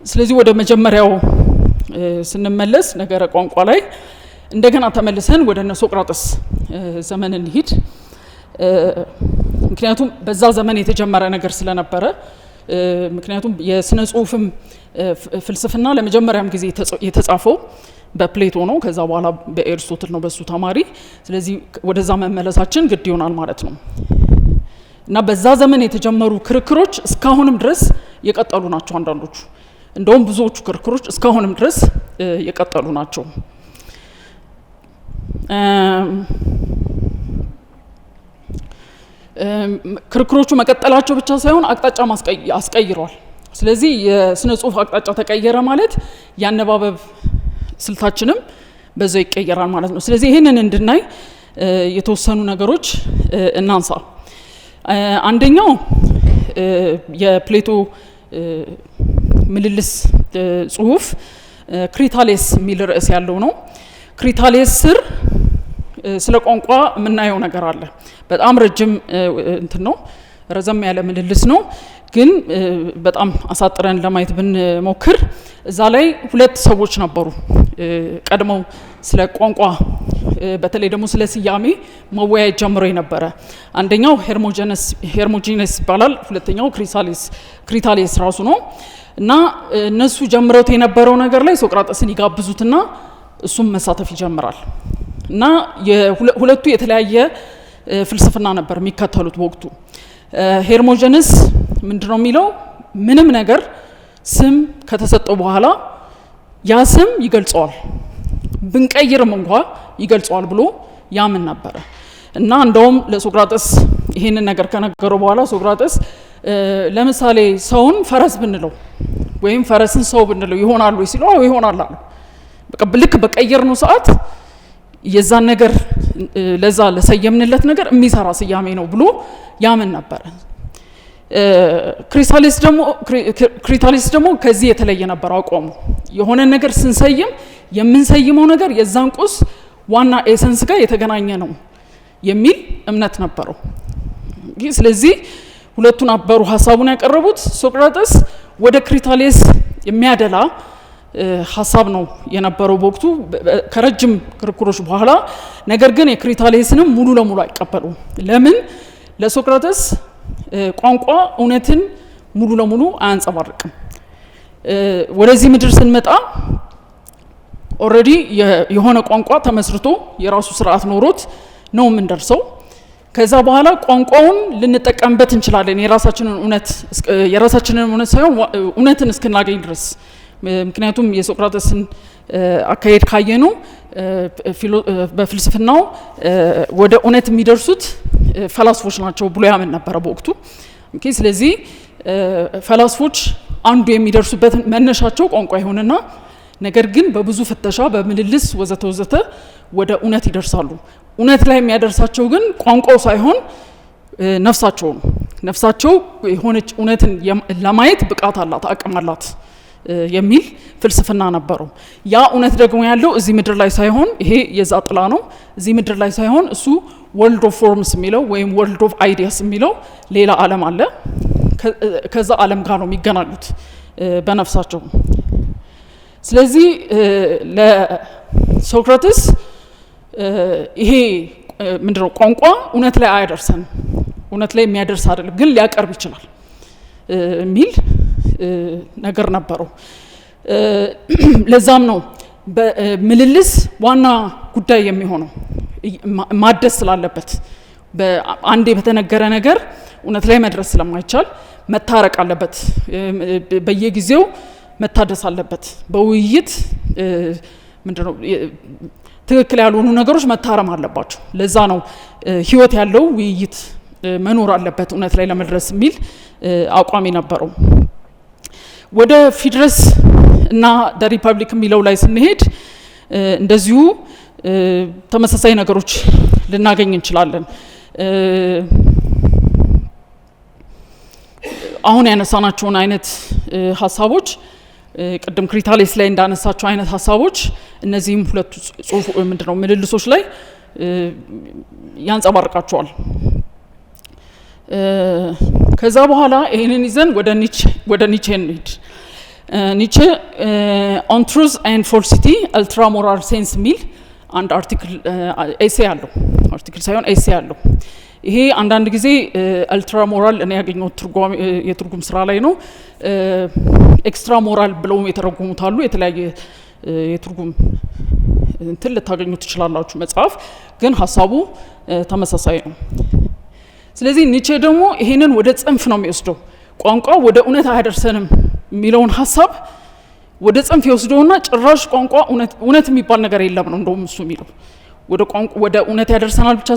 ስለዚህ ወደ መጀመሪያው ስንመለስ ነገረ ቋንቋ ላይ እንደገና ተመልሰን ወደ እነ ሶቅራጥስ ዘመን እንሂድ። ምክንያቱም በዛ ዘመን የተጀመረ ነገር ስለነበረ፣ ምክንያቱም የስነ ጽሁፍም ፍልስፍና ለመጀመሪያም ጊዜ የተጻፈው በፕሌቶ ነው። ከዛ በኋላ በኤርስቶትል ነው በሱ ተማሪ። ስለዚህ ወደዛ መመለሳችን ግድ ይሆናል ማለት ነው። እና በዛ ዘመን የተጀመሩ ክርክሮች እስካሁንም ድረስ የቀጠሉ ናቸው። አንዳንዶቹ እንደውም ብዙዎቹ ክርክሮች እስካሁንም ድረስ የቀጠሉ ናቸው። ክርክሮቹ መቀጠላቸው ብቻ ሳይሆን አቅጣጫ አስቀይረዋል። ስለዚህ የስነ ጽሁፍ አቅጣጫ ተቀየረ ማለት ያነባበብ ስልታችንም በዛው ይቀየራል ማለት ነው። ስለዚህ ይህንን እንድናይ የተወሰኑ ነገሮች እናንሳ። አንደኛው የፕሌቶ ምልልስ ጽሁፍ ክሪታሌስ የሚል ርዕስ ያለው ነው። ክሪታሌስ ስር ስለ ቋንቋ የምናየው ነገር አለ። በጣም ረጅም እንትን ነው፣ ረዘም ያለ ምልልስ ነው። ግን በጣም አሳጥረን ለማየት ብንሞክር እዛ ላይ ሁለት ሰዎች ነበሩ ቀድመው ስለ ቋንቋ በተለይ ደግሞ ስለ ስያሜ መወያየት ጀምሮ የነበረ። አንደኛው ሄርሞጂነስ ይባላል፣ ሁለተኛው ክሪታሌስ ራሱ ነው። እና እነሱ ጀምረውት የነበረው ነገር ላይ ሶቅራጠስን ይጋብዙትና እሱም መሳተፍ ይጀምራል። እና ሁለቱ የተለያየ ፍልስፍና ነበር የሚከተሉት በወቅቱ። ሄርሞጂነስ ምንድነው የሚለው? ምንም ነገር ስም ከተሰጠው በኋላ ያ ስም ይገልጸዋል፣ ብንቀይርም እንኳ ይገልጸዋል ብሎ ያምን ነበረ። እና እንደውም ለሶቅራጠስ ይሄንን ነገር ከነገረው በኋላ ሶቅራጠስ ለምሳሌ ሰውን ፈረስ ብንለው ወይም ፈረስን ሰው ብንለው ይሆናል ወይ ሲለው አዎ ይሆናል አለ። በቃ ልክ በቀየርነው ሰዓት የዛን ነገር ለዛ ለሰየምንለት ነገር የሚሰራ ስያሜ ነው ብሎ ያምን ነበረ። ክሪታሌስ ደግሞ ከዚህ የተለየ ነበር አቋሙ። የሆነ ነገር ስንሰይም የምንሰይመው ነገር የዛን ቁስ ዋና ኤሰንስ ጋር የተገናኘ ነው የሚል እምነት ነበረው። ስለዚህ ሁለቱ ነበሩ ሀሳቡን ያቀረቡት። ሶቅራጠስ ወደ ክሪታሌስ የሚያደላ ሀሳብ ነው የነበረው በወቅቱ ከረጅም ክርክሮች በኋላ። ነገር ግን የክሪታሌስንም ሙሉ ለሙሉ አይቀበሉም። ለምን? ለሶቅራጠስ ቋንቋ እውነትን ሙሉ ለሙሉ አያንጸባርቅም። ወደዚህ ምድር ስንመጣ ኦልሬዲ የሆነ ቋንቋ ተመስርቶ የራሱ ስርዓት ኖሮት ነው የምንደርሰው። ከዛ በኋላ ቋንቋውን ልንጠቀምበት እንችላለን የራሳችንን እውነት ሳይሆን እውነትን እስክናገኝ ድረስ። ምክንያቱም የሶቅራጠስን አካሄድ ካየኑ በፍልስፍናው ወደ እውነት የሚደርሱት ፈላስፎች ናቸው ብሎ ያምን ነበረ በወቅቱ። ስለዚህ ፈላስፎች አንዱ የሚደርሱበት መነሻቸው ቋንቋ ይሆንና ነገር ግን በብዙ ፍተሻ በምልልስ ወዘተ ወደ እውነት ይደርሳሉ። እውነት ላይ የሚያደርሳቸው ግን ቋንቋው ሳይሆን ነፍሳቸው ነው። ነፍሳቸው የሆነች እውነትን ለማየት ብቃት አላት፣ አቅም አላት የሚል ፍልስፍና ነበረው። ያ እውነት ደግሞ ያለው እዚህ ምድር ላይ ሳይሆን ይሄ የዛ ጥላ ነው። እዚህ ምድር ላይ ሳይሆን እሱ ወርልድ ኦፍ ፎርምስ የሚለው ወይም ወርልድ ኦፍ አይዲያስ የሚለው ሌላ ዓለም አለ። ከዛ ዓለም ጋር ነው የሚገናኙት በነፍሳቸው። ስለዚህ ለሶቅራጠስ ይሄ ምንድነው ቋንቋ እውነት ላይ አያደርሰን፣ እውነት ላይ የሚያደርስ አይደለም፣ ግን ሊያቀርብ ይችላል የሚል ነገር ነበረው። ለዛም ነው በምልልስ ዋና ጉዳይ የሚሆነው ማደስ ስላለበት። አንዴ በተነገረ ነገር እውነት ላይ መድረስ ስለማይቻል መታረቅ አለበት፣ በየጊዜው መታደስ አለበት። በውይይት ምንድነው ትክክል ያልሆኑ ነገሮች መታረም አለባቸው። ለዛ ነው ህይወት ያለው ውይይት መኖር አለበት እውነት ላይ ለመድረስ የሚል አቋም ነበረው። ወደ ፊድረስ እና ደ ሪፐብሊክ የሚለው ላይ ስንሄድ እንደዚሁ ተመሳሳይ ነገሮች ልናገኝ እንችላለን። አሁን ያነሳናቸውን አይነት ሀሳቦች ቅድም ክሪታሌስ ላይ እንዳነሳቸው አይነት ሀሳቦች እነዚህም ሁለቱ ምንድነው ምልልሶች ላይ ያንጸባርቃቸዋል። ከዛ በኋላ ይሄንን ይዘን ወደ ኒቼ እንሂድ። ኒቼ ኦን ትሩዝ ኤንድ ፎልሲቲ አልትራ ሞራል ሴንስ የሚል አንድ ኤሴ አለው። አርቲክል ሳይሆን ኤሴ አለው። ይሄ አንዳንድ ጊዜ አልትራ ሞራል እኔ ያገኘሁት የትርጉም ስራ ላይ ነው። ኤክስትራ ሞራል ብለው የተረጎሙት አሉ። የተለያየ የትርጉም እንትን ልታገኙ ትችላላችሁ። መጽሐፍ ግን ሀሳቡ ተመሳሳይ ነው። ስለዚህ ኒቼ ደግሞ ይሄንን ወደ ጽንፍ ነው የሚወስደው። ቋንቋ ወደ እውነት አያደርሰንም የሚለውን ሀሳብ ወደ ጽንፍ ይወስደውና ጭራሽ ቋንቋ እውነት የሚባል ነገር የለም ነው እንደውም እሱ የሚለው። ወደ እውነት ያደርሰናል ብቻ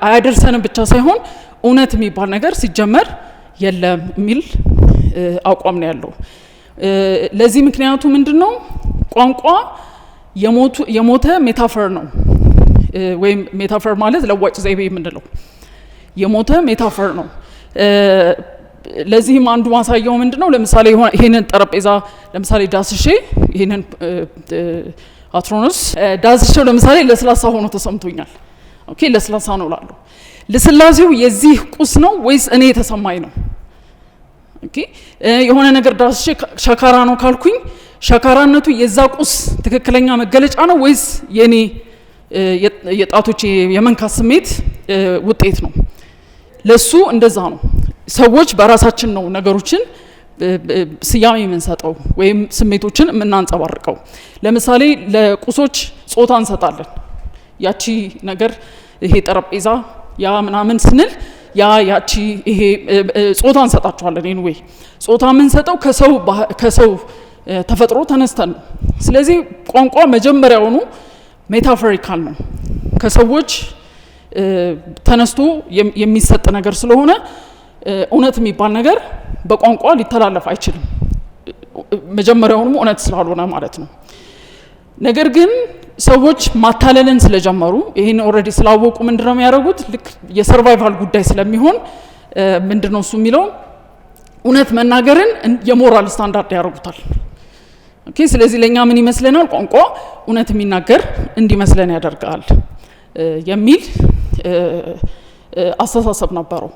አያደርሰንም ብቻ ሳይሆን እውነት የሚባል ነገር ሲጀመር የለም የሚል አቋም ነው ያለው። ለዚህ ምክንያቱ ምንድነው? ቋንቋ የሞተ ሜታፈር ነው። ወይም ሜታፈር ማለት ለዋጭ ዘይቤ የምንለው የሞተ ሜታፈር ነው። ለዚህም አንዱ ማሳያው ምንድነው? ለምሳሌ ይሄንን ጠረጴዛ ለምሳሌ ዳስሼ ይሄንን አትሮኖስ ዳስሼው ለምሳሌ ለስላሳ ሆኖ ተሰምቶኛል። ኦኬ ለስላሳ ነው ላሉ ለስላሴው የዚህ ቁስ ነው ወይስ እኔ የተሰማኝ ነው? ኦኬ የሆነ ነገር ዳስሼ ሸካራ ነው ካልኩኝ ሸካራነቱ የዛ ቁስ ትክክለኛ መገለጫ ነው ወይስ የኔ የጣቶች የመንካት ስሜት ውጤት ነው? ለሱ እንደዛ ነው። ሰዎች በራሳችን ነው ነገሮችን ስያሜ የምንሰጠው ወይም ስሜቶችን የምናንጸባርቀው። ለምሳሌ ለቁሶች ጾታ እንሰጣለን። ያቺ ነገር ይሄ ጠረጴዛ ያ ምናምን ስንል ያቺ ይሄ ጾታ እንሰጣቸዋለን። ኤኒዌይ ጾታ የምንሰጠው ከሰው ተፈጥሮ ተነስተን ነው። ስለዚህ ቋንቋ መጀመሪያውኑ ሜታፎሪካል ነው። ከሰዎች ተነስቶ የሚሰጥ ነገር ስለሆነ እውነት የሚባል ነገር በቋንቋ ሊተላለፍ አይችልም። መጀመሪያውኑ እውነት ስላልሆነ ማለት ነው። ነገር ግን ሰዎች ማታለልን ስለጀመሩ ይሄን ኦልሬዲ ስላወቁ ምንድነው የሚያደርጉት? ልክ የሰርቫይቫል ጉዳይ ስለሚሆን ምንድነው እሱ የሚለው እውነት መናገርን የሞራል ስታንዳርድ ያደርጉታል። ኦኬ ስለዚህ ለኛ ምን ይመስለናል? ቋንቋ እውነት የሚናገር እንዲመስለን ያደርጋል የሚል አስተሳሰብ ነበረው።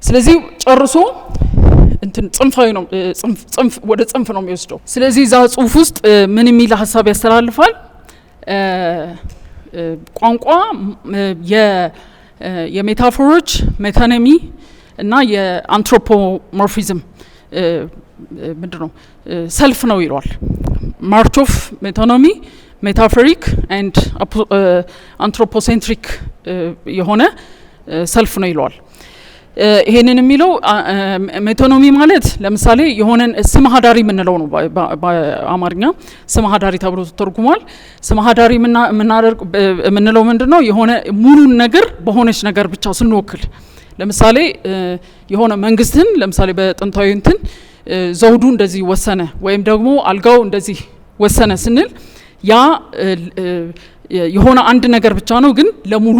ስለዚህ ጨርሶ እንትን ጽንፋዊ ነው፣ ወደ ጽንፍ ነው የሚወስደው። ስለዚህ እዛ ጽሁፍ ውስጥ ምን የሚል ሀሳብ ያስተላልፋል? ቋንቋ የሜታፎሮች ሜታኖሚ እና የአንትሮፖሞርፊዝም ምንድነው ሰልፍ ነው ይለዋል። ማርች ኦፍ ሜታኖሚ ሜታፎሪክ ኤንድ አንትሮፖሴንትሪክ የሆነ ሰልፍ ነው ይለዋል። ይሄንን የሚለው ሜቶኖሚ ማለት ለምሳሌ የሆነን ስም ሀዳሪ የምንለው ነው። በአማርኛ ስም ሀዳሪ ተብሎ ተተርጉሟል። ስም ሀዳሪ የምንለው ምንድነው? የሆነ ሙሉን ነገር በሆነች ነገር ብቻ ስንወክል፣ ለምሳሌ የሆነ መንግስትን ለምሳሌ በጥንታዊ እንትን ዘውዱ እንደዚህ ወሰነ ወይም ደግሞ አልጋው እንደዚህ ወሰነ ስንል ያ የሆነ አንድ ነገር ብቻ ነው፣ ግን ለሙሉ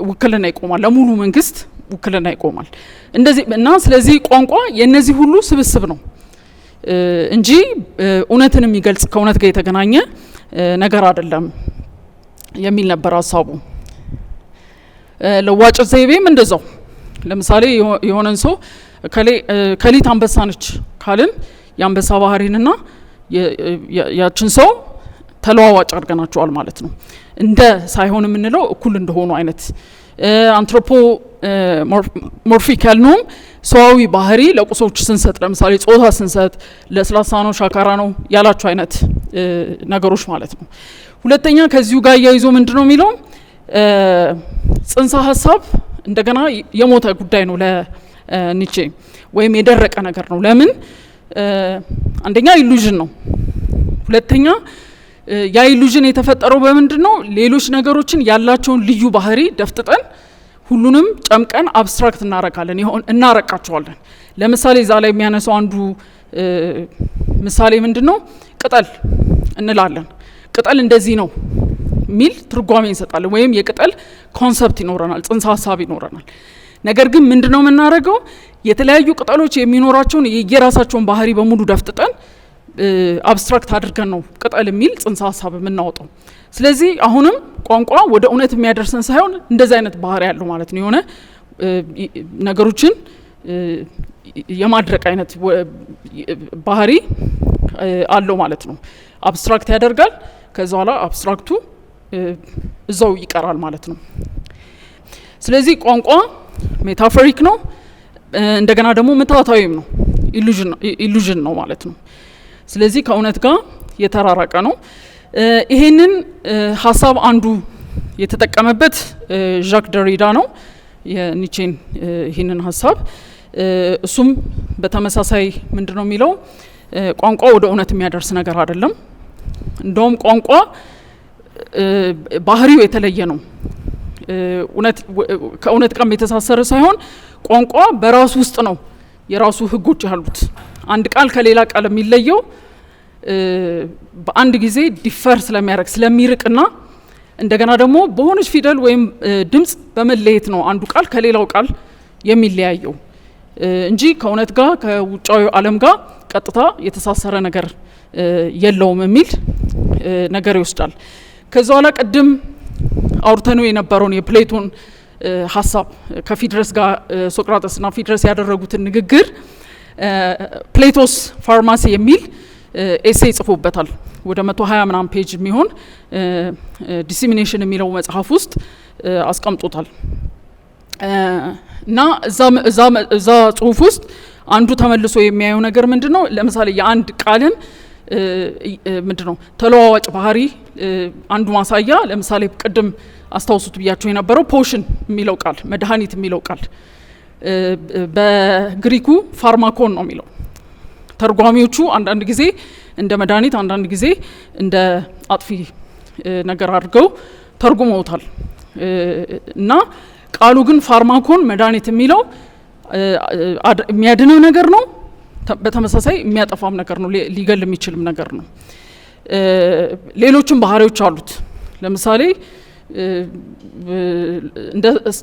ውክልና ይቆማል፣ ለሙሉ መንግስት ውክልና ይቆማል። እንደዚህ እና ስለዚህ ቋንቋ የነዚህ ሁሉ ስብስብ ነው እንጂ እውነትን የሚገልጽ ከእውነት ጋር የተገናኘ ነገር አይደለም የሚል ነበር ሀሳቡ። ለዋጭ ዘይቤም እንደዛው ለምሳሌ የሆነን ሰው ከሊት አንበሳ ነች ካልን የአንበሳ ባህሪንና ያችን ሰው ተለዋዋጭ አድርገናቸዋል ማለት ነው። እንደ ሳይሆን የምንለው እኩል እንደሆኑ አይነት አንትሮፖሞርፊክ ያልነውም ሰዋዊ ባህሪ ለቁሶች ስንሰጥ፣ ለምሳሌ ጾታ ስንሰጥ ለስላሳ ነው ሻካራ ነው ያላቸው አይነት ነገሮች ማለት ነው። ሁለተኛ ከዚሁ ጋር እያይዞ ምንድነው የሚለው ጽንሰ ሀሳብ እንደገና የሞተ ጉዳይ ነው ለኒቼ ወይም የደረቀ ነገር ነው። ለምን? አንደኛ ኢሉዥን ነው። ሁለተኛ ያ ኢሉዥን የተፈጠረው በምንድነው? ሌሎች ነገሮችን ያላቸውን ልዩ ባህሪ ደፍጥጠን ሁሉንም ጨምቀን አብስትራክት እናረቃቸዋለን። ለምሳሌ እዛ ላይ የሚያነሳው አንዱ ምሳሌ ምንድነው? ቅጠል እንላለን። ቅጠል እንደዚህ ነው ሚል ትርጓሜ እንሰጣለን፣ ወይም የቅጠል ኮንሰፕት ይኖረናል፣ ጽንሰ ሀሳብ ይኖረናል። ነገር ግን ምንድነው የምናደርገው? የተለያዩ ቅጠሎች የሚኖራቸውን የየራሳቸውን ባህሪ በሙሉ ደፍጥጠን አብስትራክት አድርገን ነው ቅጠል የሚል ጽንሰ ሀሳብ የምናወጣው። ስለዚህ አሁንም ቋንቋ ወደ እውነት የሚያደርሰን ሳይሆን እንደዚህ አይነት ባህሪ ያለው ማለት ነው። የሆነ ነገሮችን የማድረቅ አይነት ባህሪ አለው ማለት ነው። አብስትራክት ያደርጋል፣ ከዛ በኋላ አብስትራክቱ እዛው ይቀራል ማለት ነው። ስለዚህ ቋንቋ ሜታፎሪክ ነው፣ እንደገና ደግሞ ምትሃታዊም ነው፣ ኢሉዥን ነው ማለት ነው። ስለዚህ ከእውነት ጋር የተራራቀ ነው። ይሄንን ሀሳብ አንዱ የተጠቀመበት ዣክ ደሪዳ ነው፣ የኒቼን ይሄንን ሀሳብ። እሱም በተመሳሳይ ምንድነው የሚለው ቋንቋ ወደ እውነት የሚያደርስ ነገር አይደለም። እንደውም ቋንቋ ባህሪው የተለየ ነው። ከእውነት ጋር የተሳሰረ ሳይሆን ቋንቋ በራሱ ውስጥ ነው የራሱ ህጎች ያሉት። አንድ ቃል ከሌላ ቃል የሚለየው በአንድ ጊዜ ዲፈር ስለሚያደርግ ስለሚርቅና እንደገና ደግሞ በሆነች ፊደል ወይም ድምጽ በመለየት ነው አንዱ ቃል ከሌላው ቃል የሚለያየው እንጂ ከእውነት ጋር ከውጫዊ ዓለም ጋር ቀጥታ የተሳሰረ ነገር የለውም የሚል ነገር ይወስዳል። ከዛ በኋላ ቅድም አውርተነው የነበረውን የፕሌቶን ሀሳብ ከፊድረስ ጋር ሶቅራጠስና ፊድረስ ያደረጉትን ንግግር ፕሌቶስ ፋርማሲ የሚል ኤሴይ ጽፎበታል። ወደ 120 ምናምን ፔጅ የሚሆን ዲሲሚኔሽን የሚለው መጽሐፍ ውስጥ አስቀምጦታል። እና እዛ ጽሁፍ ውስጥ አንዱ ተመልሶ የሚያየው ነገር ምንድነው? ለምሳሌ የአንድ ቃልን ምንድነው ተለዋዋጭ ባህሪ አንዱ ማሳያ ለምሳሌ ቅድም አስታውሱት ብያቸው የነበረው ፖሽን የሚለው ቃል መድኃኒት የሚለው ቃል በግሪኩ ፋርማኮን ነው የሚለው። ተርጓሚዎቹ አንዳንድ ጊዜ እንደ መድኃኒት አንዳንድ ጊዜ እንደ አጥፊ ነገር አድርገው ተርጉመውታል። እና ቃሉ ግን ፋርማኮን መድኃኒት የሚለው የሚያድነው ነገር ነው፣ በተመሳሳይ የሚያጠፋም ነገር ነው፣ ሊገል የሚችልም ነገር ነው። ሌሎችም ባህሪዎች አሉት። ለምሳሌ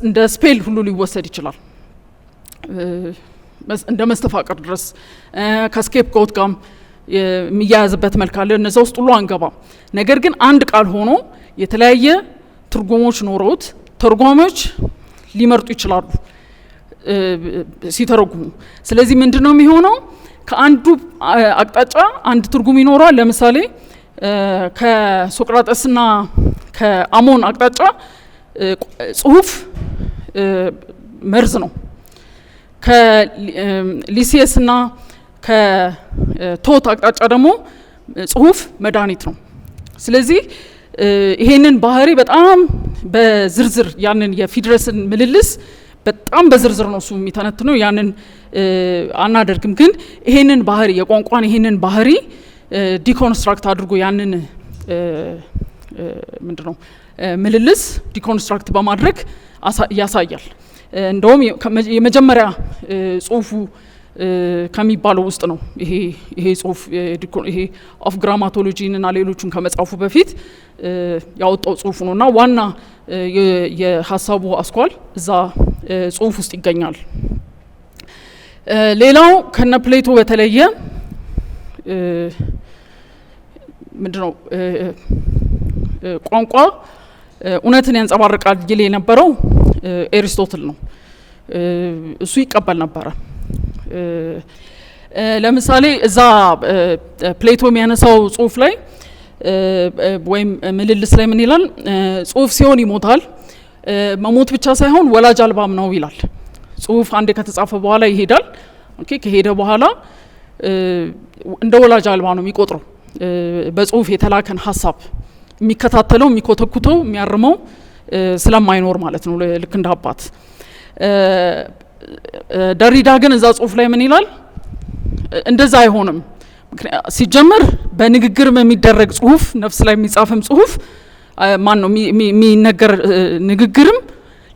እንደ ስፔል ሁሉ ሊወሰድ ይችላል፣ እንደ መስተፋቅር ድረስ ከስኬፕ ጎት ጋር የሚያያዝበት መልክ አለ። እነዛ ውስጥ ሁሉ አንገባም። ነገር ግን አንድ ቃል ሆኖ የተለያየ ትርጉሞች ኖረውት ተርጓሚዎች ሊመርጡ ይችላሉ ሲተረጉሙ። ስለዚህ ምንድነው የሚሆነው? ከአንዱ አቅጣጫ አንድ ትርጉም ይኖራል። ለምሳሌ ከሶቅራጠስና ከአሞን አቅጣጫ ጽሁፍ መርዝ ነው፣ ከሊሲየስና ከቶት አቅጣጫ ደግሞ ጽሁፍ መድኃኒት ነው። ስለዚህ ይሄንን ባህሪ በጣም በዝርዝር ያንን የፊድረስን ምልልስ በጣም በዝርዝር ነው እሱ የሚተነትነው። ያንን አናደርግም፣ ግን ይሄንን ባህሪ የቋንቋን ይሄንን ባህሪ ዲኮንስትራክት አድርጎ ያንን ምንድነው ምልልስ ዲኮንስትራክት በማድረግ ያሳያል። እንደውም የመጀመሪያ ጽሁፉ ከሚባለው ውስጥ ነው ይሄ ጽሁፍ ይሄ ኦፍ ግራማቶሎጂን እና ሌሎቹን ከመጻፉ በፊት ያወጣው ጽሁፍ ነውና ዋና የሀሳቡ አስኳል እዛ ጽሁፍ ውስጥ ይገኛል። ሌላው ከነ ፕሌቶ በተለየ ምንድነው ቋንቋ እውነትን ያንጸባርቃል ይል የነበረው ኤሪስቶትል ነው። እሱ ይቀበል ነበረ። ለምሳሌ እዛ ፕሌቶ የሚያነሳው ጽሁፍ ላይ ወይም ምልልስ ላይ ምን ይላል? ጽሁፍ ሲሆን ይሞታል፣ መሞት ብቻ ሳይሆን ወላጅ አልባም ነው ይላል። ጽሁፍ አንዴ ከተጻፈ በኋላ ይሄዳል። ኦኬ፣ ከሄደ በኋላ እንደ ወላጅ አልባ ነው የሚቆጥረው። በጽሁፍ የተላከን ሀሳብ የሚከታተለው የሚኮተኩተው የሚያርመው ስለማይኖር ማለት ነው፣ ልክ እንደ አባት። ደሪዳ ግን እዛ ጽሁፍ ላይ ምን ይላል? እንደዛ አይሆንም። ሲጀመር በንግግር የሚደረግ ጽሁፍ ነፍስ ላይ የሚጻፍም ጽሁፍ ማን ነው የሚነገር ንግግርም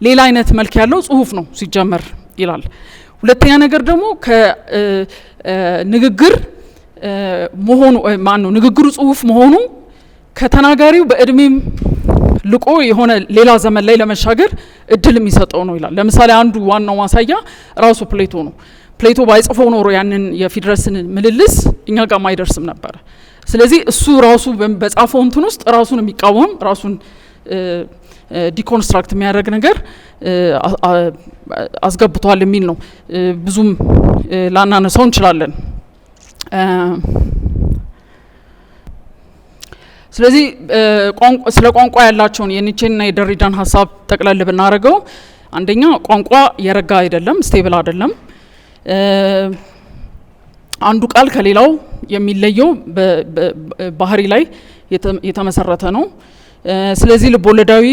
ሌላ አይነት መልክ ያለው ጽሁፍ ነው ሲጀመር ይላል። ሁለተኛ ነገር ደግሞ ከንግግር መሆኑ ማን ነው ንግግሩ ጽሁፍ መሆኑ ከተናጋሪው በእድሜም ልቆ የሆነ ሌላ ዘመን ላይ ለመሻገር እድል የሚሰጠው ነው ይላል። ለምሳሌ አንዱ ዋናው ማሳያ ራሱ ፕሌቶ ነው። ፕሌቶ ባይጽፈው ኖሮ ያንን የፊድረስን ምልልስ እኛ ጋር ማይደርስም ነበር። ስለዚህ እሱ ራሱ በጻፈው እንትን ውስጥ ራሱን የሚቃወም ራሱን ዲኮንስትራክት የሚያደርግ ነገር አስገብቷል የሚል ነው። ብዙም ላናነሳው እንችላለን። ስለዚህ ስለ ቋንቋ ያላቸውን የኒቼና የደሪዳን ሀሳብ ጠቅለል ብናደርገው አንደኛ ቋንቋ የረጋ አይደለም፣ ስቴብል አይደለም። አንዱ ቃል ከሌላው የሚለየው ባህሪ ላይ የተመሰረተ ነው። ስለዚህ ልቦለዳዊ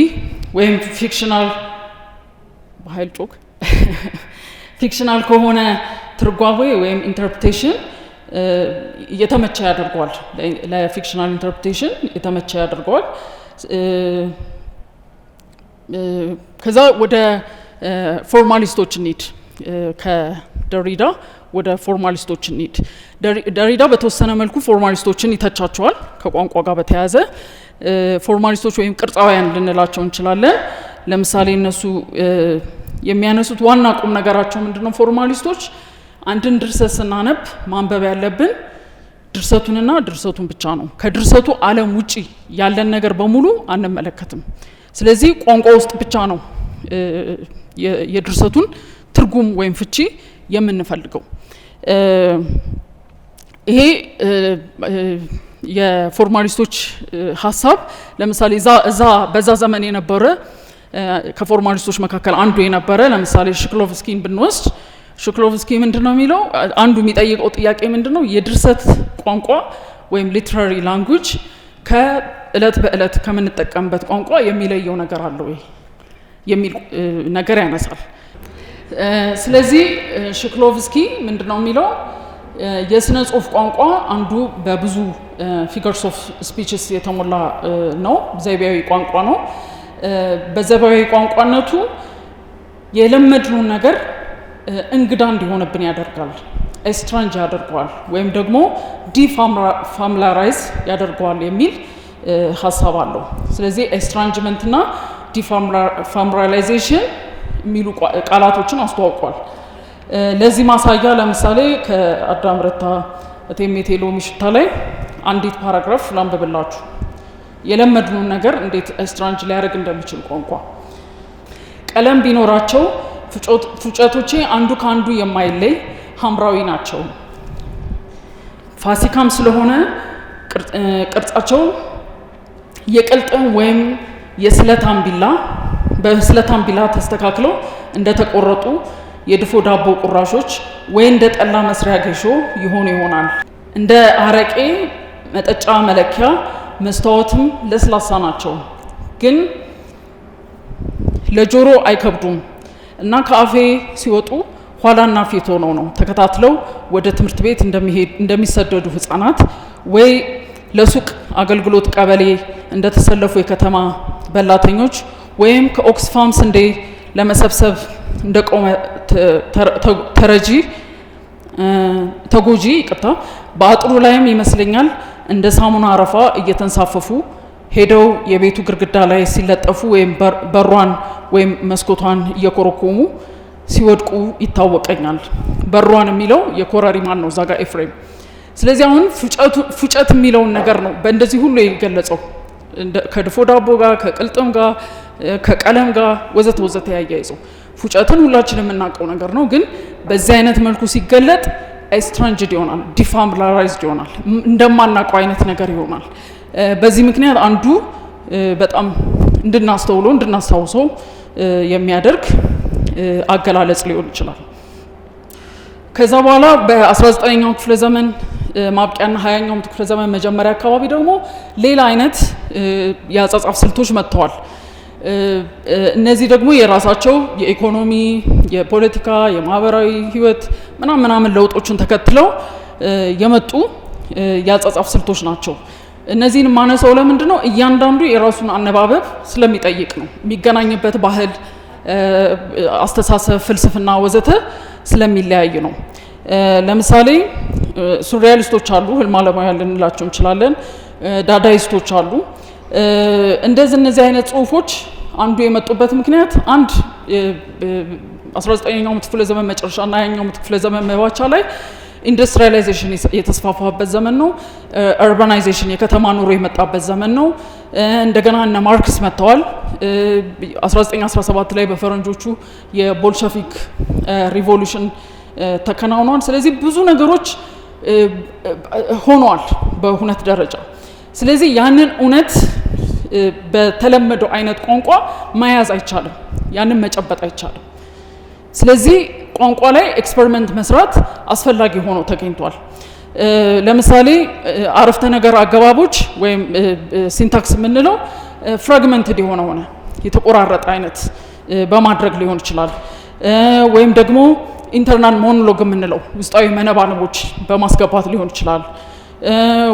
ወይም ፊክሽናል በኃይል ጮክ ፊክሽናል ከሆነ ትርጓሜ ወይም ኢንተርፕሬቴሽን የተመቸ ያደርገዋል። ለፊክሽናል ኢንተርፕሬቴሽን የተመቸ ያደርገዋል። ከዛ ወደ ፎርማሊስቶች እንሂድ። ከደሪዳ ወደ ፎርማሊስቶች እንሂድ። ደሪዳ በተወሰነ መልኩ ፎርማሊስቶችን ይተቻቸዋል። ከቋንቋ ጋር በተያያዘ ፎርማሊስቶች ወይም ቅርጻውያን ልንላቸው እንችላለን። ለምሳሌ እነሱ የሚያነሱት ዋና ቁም ነገራቸው ምንድነው? ፎርማሊስቶች አንድን ድርሰት ስናነብ ማንበብ ያለብን ድርሰቱንና ድርሰቱን ብቻ ነው። ከድርሰቱ ዓለም ውጪ ያለን ነገር በሙሉ አንመለከትም። ስለዚህ ቋንቋ ውስጥ ብቻ ነው የድርሰቱን ትርጉም ወይም ፍቺ የምንፈልገው። ይሄ የፎርማሊስቶች ሀሳብ ለምሳሌ በዛ ዘመን የነበረ ከፎርማሊስቶች መካከል አንዱ የነበረ ለምሳሌ ሽክሎቭስኪን ብንወስድ ሽክሎቭስኪ ምንድነው የሚለው አንዱ የሚጠይቀው ጥያቄ ምንድነው የድርሰት ቋንቋ ወይም ሊትራሪ ላንጉዌጅ ከእለት በእለት ከምንጠቀምበት ቋንቋ የሚለየው ነገር አለ ወይ የሚል ነገር ያነሳል። ስለዚህ ሽክሎቭስኪ ምንድነው የሚለው የስነ ጽሁፍ ቋንቋ አንዱ በብዙ ፊገርስ ኦፍ ስፒችስ የተሞላ ነው፣ ዘይቤያዊ ቋንቋ ነው። በዘይቤያዊ ቋንቋነቱ የለመድነው ነገር እንግዳ እንዲሆንብን ያደርጋል፣ ኤስትራንጅ ያደርገዋል ወይም ደግሞ ዲፋሚላራይዝ ያደርገዋል የሚል ሀሳብ አለው። ስለዚህ ኤስትራንጅመንት እና ዲፋሚላራይዜሽን የሚሉ ቃላቶችን አስተዋውቋል። ለዚህ ማሳያ ለምሳሌ ከአዳም ረታ እቴሜቴ ሎሚ ሽታ ላይ አንዲት ፓራግራፍ ላንብብላችሁ። የለመድነውን ነገር እንዴት ኤስትራንጅ ሊያደርግ እንደሚችል ቋንቋ ቀለም ቢኖራቸው ፉጨቶቼ አንዱ ከአንዱ የማይለይ ሐምራዊ ናቸው። ፋሲካም ስለሆነ ቅርጻቸው የቅልጥም ወይም የስለታም ቢላ በስለታም ቢላ ተስተካክለው እንደተቆረጡ የድፎ ዳቦ ቁራሾች ወይ እንደ ጠላ መስሪያ ጌሾ ይሆናል። እንደ አረቄ መጠጫ መለኪያ መስታወትም ለስላሳ ናቸው፣ ግን ለጆሮ አይከብዱም እና ከአፌ ሲወጡ ኋላና ፊት ሆነው ነው ተከታትለው ወደ ትምህርት ቤት እንደሚሰደዱ ህፃናት ወይ ለሱቅ አገልግሎት ቀበሌ እንደተሰለፉ የከተማ በላተኞች ወይም ከኦክስፋም ስንዴ ለመሰብሰብ እንደቆመ ተጎጂ በአጥሩ ላይም ይመስለኛል እንደ ሳሙና አረፋ እየተንሳፈፉ ሄደው የቤቱ ግድግዳ ላይ ሲለጠፉ ወይም በሯን ወይም መስኮቷን እየኮረኮሙ ሲወድቁ ይታወቀኛል። በሯን የሚለው የኮረሪማን ነው ዛጋ ኤፍሬም። ስለዚህ አሁን ፉጨት የሚለውን ነገር ነው በእንደዚህ ሁሉ የገለጸው ከድፎ ዳቦ ጋር ከቅልጥም ጋር ከቀለም ጋር ወዘተ ወዘተ ያያይዘው። ፉጨትን ሁላችንም የምናውቀው ነገር ነው፣ ግን በዚህ አይነት መልኩ ሲገለጥ ኤስትራንጅድ ይሆናል፣ ዲፋሚላራይዝድ ይሆናል፣ እንደማናውቀው አይነት ነገር ይሆናል። በዚህ ምክንያት አንዱ በጣም እንድናስተውለው እንድናስታውሰው የሚያደርግ አገላለጽ ሊሆን ይችላል። ከዛ በኋላ በ19ኛው ክፍለ ዘመን ማብቂያና 20ኛው ክፍለ ዘመን መጀመሪያ አካባቢ ደግሞ ሌላ አይነት የአጻጻፍ ስልቶች መጥተዋል። እነዚህ ደግሞ የራሳቸው የኢኮኖሚ፣ የፖለቲካ፣ የማህበራዊ ህይወት ምናምን ለውጦችን ተከትለው የመጡ የአጻጻፍ ስልቶች ናቸው። እነዚህን ማነሳው ለምንድን ነው? እያንዳንዱ የራሱን አነባበብ ስለሚጠይቅ ነው። የሚገናኝበት ባህል፣ አስተሳሰብ፣ ፍልስፍና ወዘተ ስለሚለያይ ነው። ለምሳሌ ሱሪያሊስቶች አሉ፣ ህልም አለማውያን ልንላቸው እንችላለን። ዳዳይስቶች አሉ። እነዚህ አይነት ጽሁፎች አንዱ የመጡበት ምክንያት አንድ 19ኛው ክፍለ ዘመን መጨረሻ እና 20ኛው ክፍለ ዘመን መባቻ ላይ ኢንዱስትሪያላይዜሽን የተስፋፋበት ዘመን ነው። ኡርባናይዜሽን የከተማ ኑሮ የመጣበት ዘመን ነው። እንደገና እነ ማርክስ መጥተዋል። 1917 ላይ በፈረንጆቹ የቦልሸቪክ ሪቮሉሽን ተከናውኗል። ስለዚህ ብዙ ነገሮች ሆኗል በሁነት ደረጃ። ስለዚህ ያንን እውነት በተለመደው አይነት ቋንቋ መያዝ አይቻልም፣ ያንን መጨበጥ አይቻልም። ስለዚህ ቋንቋ ላይ ኤክስፐሪመንት መስራት አስፈላጊ ሆኖ ተገኝቷል። ለምሳሌ አረፍተ ነገር አገባቦች ወይም ሲንታክስ የምንለው ፍራግመንትድ የሆነ የተቆራረጠ አይነት በማድረግ ሊሆን ይችላል። ወይም ደግሞ ኢንተርናል ሞኖሎግ የምንለው ውስጣዊ መነባነቦች በማስገባት ሊሆን ይችላል።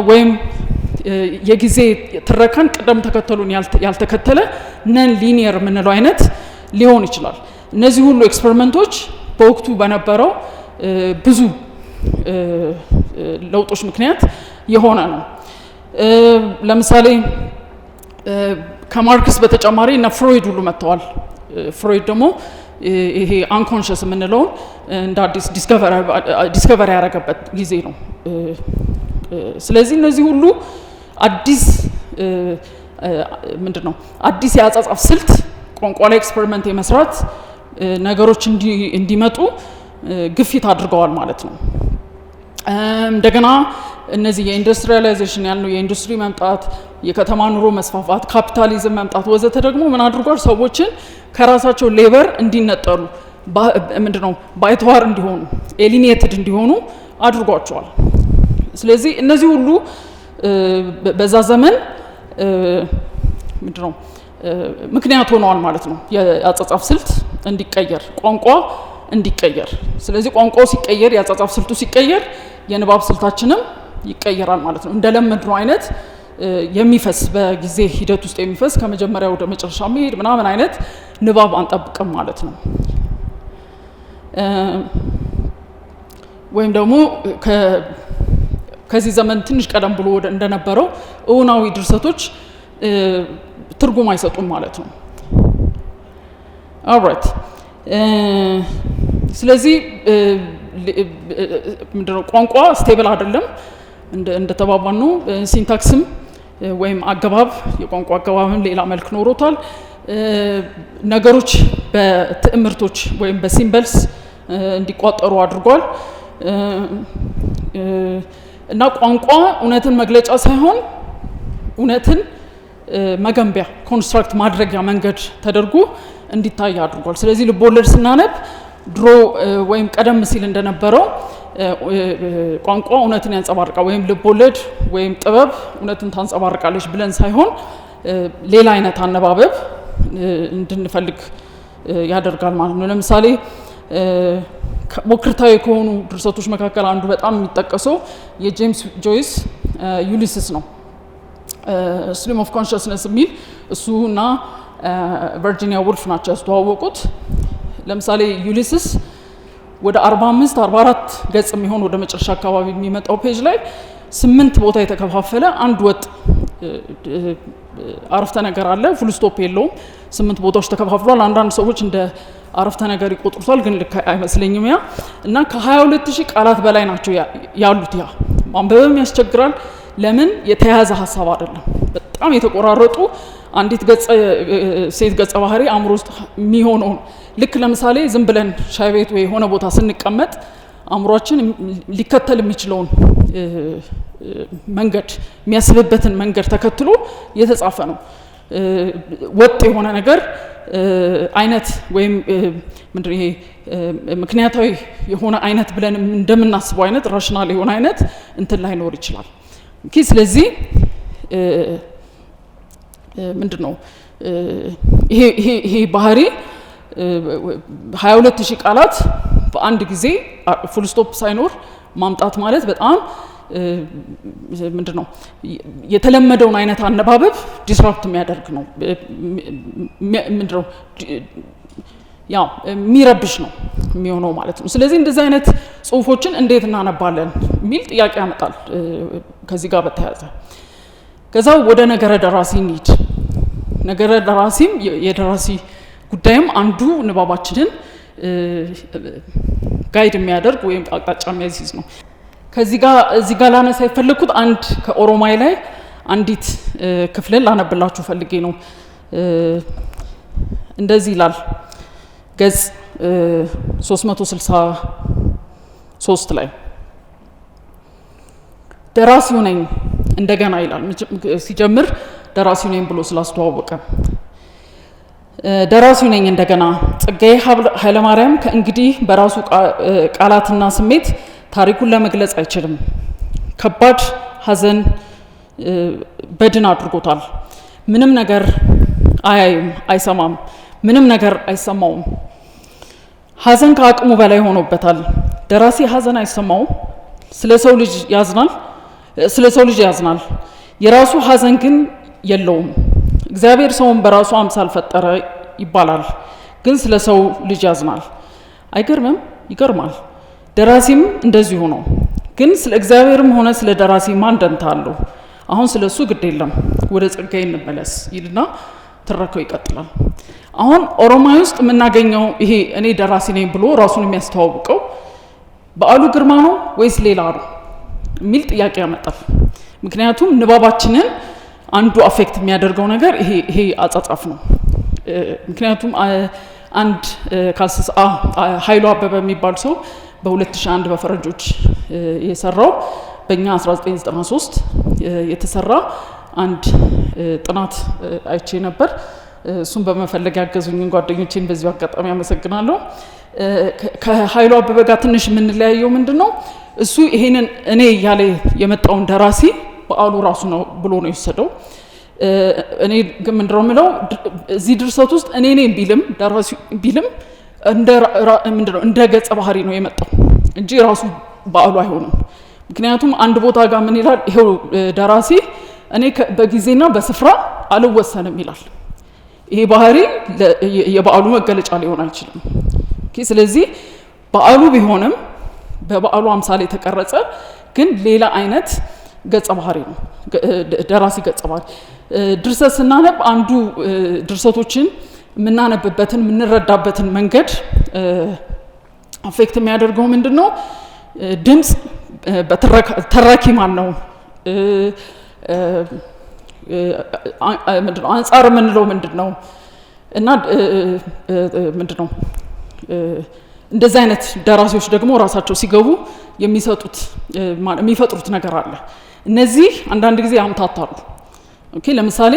ወይም የጊዜ ትረካን ቅደም ተከተሉን ያልተከተለ ነን ሊኒየር የምንለው አይነት ሊሆን ይችላል። እነዚህ ሁሉ ኤክስፐሪመንቶች በወቅቱ በነበረው ብዙ ለውጦች ምክንያት የሆነ ነው። ለምሳሌ ከማርክስ በተጨማሪ እና ፍሮይድ ሁሉ መጥተዋል። ፍሮይድ ደግሞ ይሄ አንኮንሽስ የምንለውን እንደ አዲስ ዲስከቨር ያደረገበት ጊዜ ነው። ስለዚህ እነዚህ ሁሉ አዲስ ምንድነው አዲስ የአጻጻፍ ስልት ቋንቋ ላይ ኤክስፐሪመንት የመስራት ነገሮች እንዲመጡ ግፊት አድርገዋል ማለት ነው። እንደገና እነዚህ የኢንዱስትሪያላይዜሽን ያልነው የኢንዱስትሪ መምጣት፣ የከተማ ኑሮ መስፋፋት፣ ካፒታሊዝም መምጣት ወዘተ ደግሞ ምን አድርጓል? ሰዎችን ከራሳቸው ሌበር እንዲነጠሉ ምንድነው ባይተዋር እንዲሆኑ ኤሊኔትድ እንዲሆኑ አድርጓቸዋል። ስለዚህ እነዚህ ሁሉ በዛ ዘመን ምንድነው ምክንያት ሆነዋል ማለት ነው የአጻጻፍ ስልት እንዲቀየር፣ ቋንቋ እንዲቀየር። ስለዚህ ቋንቋው ሲቀየር፣ የአጻጻፍ ስልቱ ሲቀየር የንባብ ስልታችንም ይቀየራል ማለት ነው። እንደለመድነው አይነት የሚፈስ በጊዜ ሂደት ውስጥ የሚፈስ ከመጀመሪያ ወደ መጨረሻ መሄድ ምናምን አይነት ንባብ አንጠብቅም ማለት ነው። ወይም ደግሞ ከዚህ ዘመን ትንሽ ቀደም ብሎ እንደነበረው እውናዊ ድርሰቶች ትርጉም አይሰጡም ማለት ነው። ኦልራይት ስለዚህ ምንድነው ቋንቋ ስቴብል አይደለም እንደተባባል ነው። ሲንታክስም ወይም አገባብ የቋንቋ አገባብም ሌላ መልክ ኖሮታል። ነገሮች በትዕምርቶች ወይም በሲምበልስ እንዲቋጠሩ አድርጓል። እና ቋንቋ እውነትን መግለጫ ሳይሆን እውነትን መገንቢያ ኮንስትራክት ማድረጊያ መንገድ ተደርጎ እንዲታይ አድርጓል። ስለዚህ ልቦለድ ስናነብ ድሮ ወይም ቀደም ሲል እንደነበረው ቋንቋ እውነትን ያንጸባርቃል ወይም ልቦለድ ወይም ጥበብ እውነትን ታንጸባርቃለች ብለን ሳይሆን ሌላ አይነት አነባበብ እንድንፈልግ ያደርጋል ማለት ነው። ለምሳሌ ሞክርታዊ ከሆኑ ድርሰቶች መካከል አንዱ በጣም የሚጠቀሰው የጄምስ ጆይስ ዩሊስስ ነው። ስትሪም ኦፍ ኮንሽስነስ የሚል እሱ እና ቨርጂኒያ ውልፍ ናቸው ያስተዋወቁት። ለምሳሌ ዩሊስስ ወደ 45 44 ገጽ የሚሆን ወደ መጨረሻ አካባቢ የሚመጣው ፔጅ ላይ 8 ቦታ የተከፋፈለ አንድ ወጥ አረፍተ ነገር አለ። ፉል ስቶፕ የለውም። 8 ቦታዎች ተከፋፍሏል። አንዳንድ ሰዎች እንደ አረፍተ ነገር ይቆጥሩታል፣ ግን ልክ አይመስለኝም። ያ እና ከ22000 ቃላት በላይ ናቸው ያሉት። ያ ማንበብም ያስቸግራል። ለምን? የተያያዘ ሀሳብ አይደለም። በጣም የተቆራረጡ አንዲት ሴት ገጸ ባህሪ አእምሮ ውስጥ የሚሆነው ልክ ለምሳሌ ዝም ብለን ሻይ ቤት ወይ የሆነ ቦታ ስንቀመጥ አእምሯችን ሊከተል የሚችለውን መንገድ የሚያስብበትን መንገድ ተከትሎ የተጻፈ ነው። ወጥ የሆነ ነገር አይነት ወይም ምንድነው ይሄ ምክንያታዊ የሆነ አይነት ብለን እንደምናስበው አይነት ራሽናል የሆነ አይነት እንትን ላይኖር ይችላል። ስለዚህ ምንድነው ይሄ ባህሪ 22000 ቃላት በአንድ ጊዜ ፉል ስቶፕ ሳይኖር ማምጣት ማለት በጣም ምንድነው የተለመደውን አይነት አነባበብ ዲስራፕት የሚያደርግ ነው። ምንድነው ያው የሚረብሽ ነው የሚሆነው ማለት ነው። ስለዚህ እንደዚህ አይነት ጽሁፎችን እንዴት እናነባለን የሚል ጥያቄ ያመጣል ከዚህ ጋር በተያያዘ። ከዛው ወደ ነገረ ደራሲ እንሂድ። ነገረ ደራሲም የደራሲ ጉዳይም አንዱ ንባባችንን ጋይድ የሚያደርግ ወይም አቅጣጫ የሚያስይዝ ነው። እዚህ ጋር ላነሳ የፈለኩት አንድ ከኦሮማይ ላይ አንዲት ክፍልን ላነብላችሁ ፈልጌ ነው። እንደዚህ ይላል ገጽ 363 ላይ ደራሲው ነኝ እንደገና ይላል። ሲጀምር ደራሲው ነኝ ብሎ ስላስተዋወቀ ደራሲው ነኝ እንደገና። ጸጋዬ ኃይለማርያም ከእንግዲህ በራሱ ቃላትና ስሜት ታሪኩን ለመግለጽ አይችልም። ከባድ ሐዘን በድን አድርጎታል። ምንም ነገር አያይም፣ አይሰማም፣ ምንም ነገር አይሰማውም። ሐዘን ከአቅሙ በላይ ሆኖበታል። ደራሲ ሐዘን አይሰማውም፣ ስለ ሰው ልጅ ያዝናል። የራሱ ሐዘን ግን የለውም። እግዚአብሔር ሰውን በራሱ አምሳል ፈጠረ ይባላል፣ ግን ስለ ሰው ልጅ ያዝናል። አይገርምም? ይገርማል። ደራሲም እንደዚሁ ነው። ግን ስለ እግዚአብሔርም ሆነ ስለ ደራሲ ማን ደንታ አለው? አሁን ስለ እሱ ግድ የለም፣ ወደ ጸጋዬ እንመለስ ይልና ትረከው ይቀጥላል። አሁን ኦሮማይ ውስጥ የምናገኘው ይሄ እኔ ደራሲ ነኝ ብሎ ራሱን የሚያስተዋውቀው በዓሉ ግርማ ነው ወይስ ሌላ ነው የሚል ጥያቄ ያመጣል። ምክንያቱም ንባባችንን አንዱ አፌክት የሚያደርገው ነገር ይሄ አጻጻፍ ነው። ምክንያቱም አንድ ካልስስ ኃይሉ አበበ የሚባል ሰው በ2001 በፈረንጆች የሰራው በእኛ 1993 የተሰራ አንድ ጥናት አይቼ ነበር። እሱን በመፈለግ ያገዙኝን ጓደኞቼን በዚሁ አጋጣሚ አመሰግናለሁ። ከኃይሉ አበበ ጋር ትንሽ የምንለያየው ምንድነው እሱ ይሄንን እኔ ያለ የመጣውን ደራሲ በዓሉ ራሱ ነው ብሎ ነው የወሰደው። እኔ ግን ምንድነው የምለው እዚህ ድርሰት ውስጥ እኔ ነኝ ቢልም ደራሲ ቢልም እንደ ገጸ ባህሪ ነው የመጣው እንጂ ራሱ በዓሉ አይሆንም። ምክንያቱም አንድ ቦታ ጋር ምን ይላል ይሄው ደራሲ እኔ በጊዜና በስፍራ አልወሰንም ይላል። ይሄ ባህሪ የበዓሉ መገለጫ ሊሆን አይችልም። ስለዚህ በዓሉ ቢሆንም በበዓሉ አምሳል የተቀረጸ ግን ሌላ አይነት ገጸ ባህሪ ነው ደራሲ ገጸ ባህሪ። ድርሰት ስናነብ አንዱ ድርሰቶችን የምናነብበትን የምንረዳበትን መንገድ አፌክት የሚያደርገው ምንድነው ድምጽ ተራኪ ማን ነው ምንድነው አንጻር የምንለው ምንድነው እና ምንድነው እንደዚህ አይነት ደራሲዎች ደግሞ ራሳቸው ሲገቡ የሚፈጥሩት ነገር አለ። እነዚህ አንዳንድ ጊዜ ያምታታሉ። ኦኬ ለምሳሌ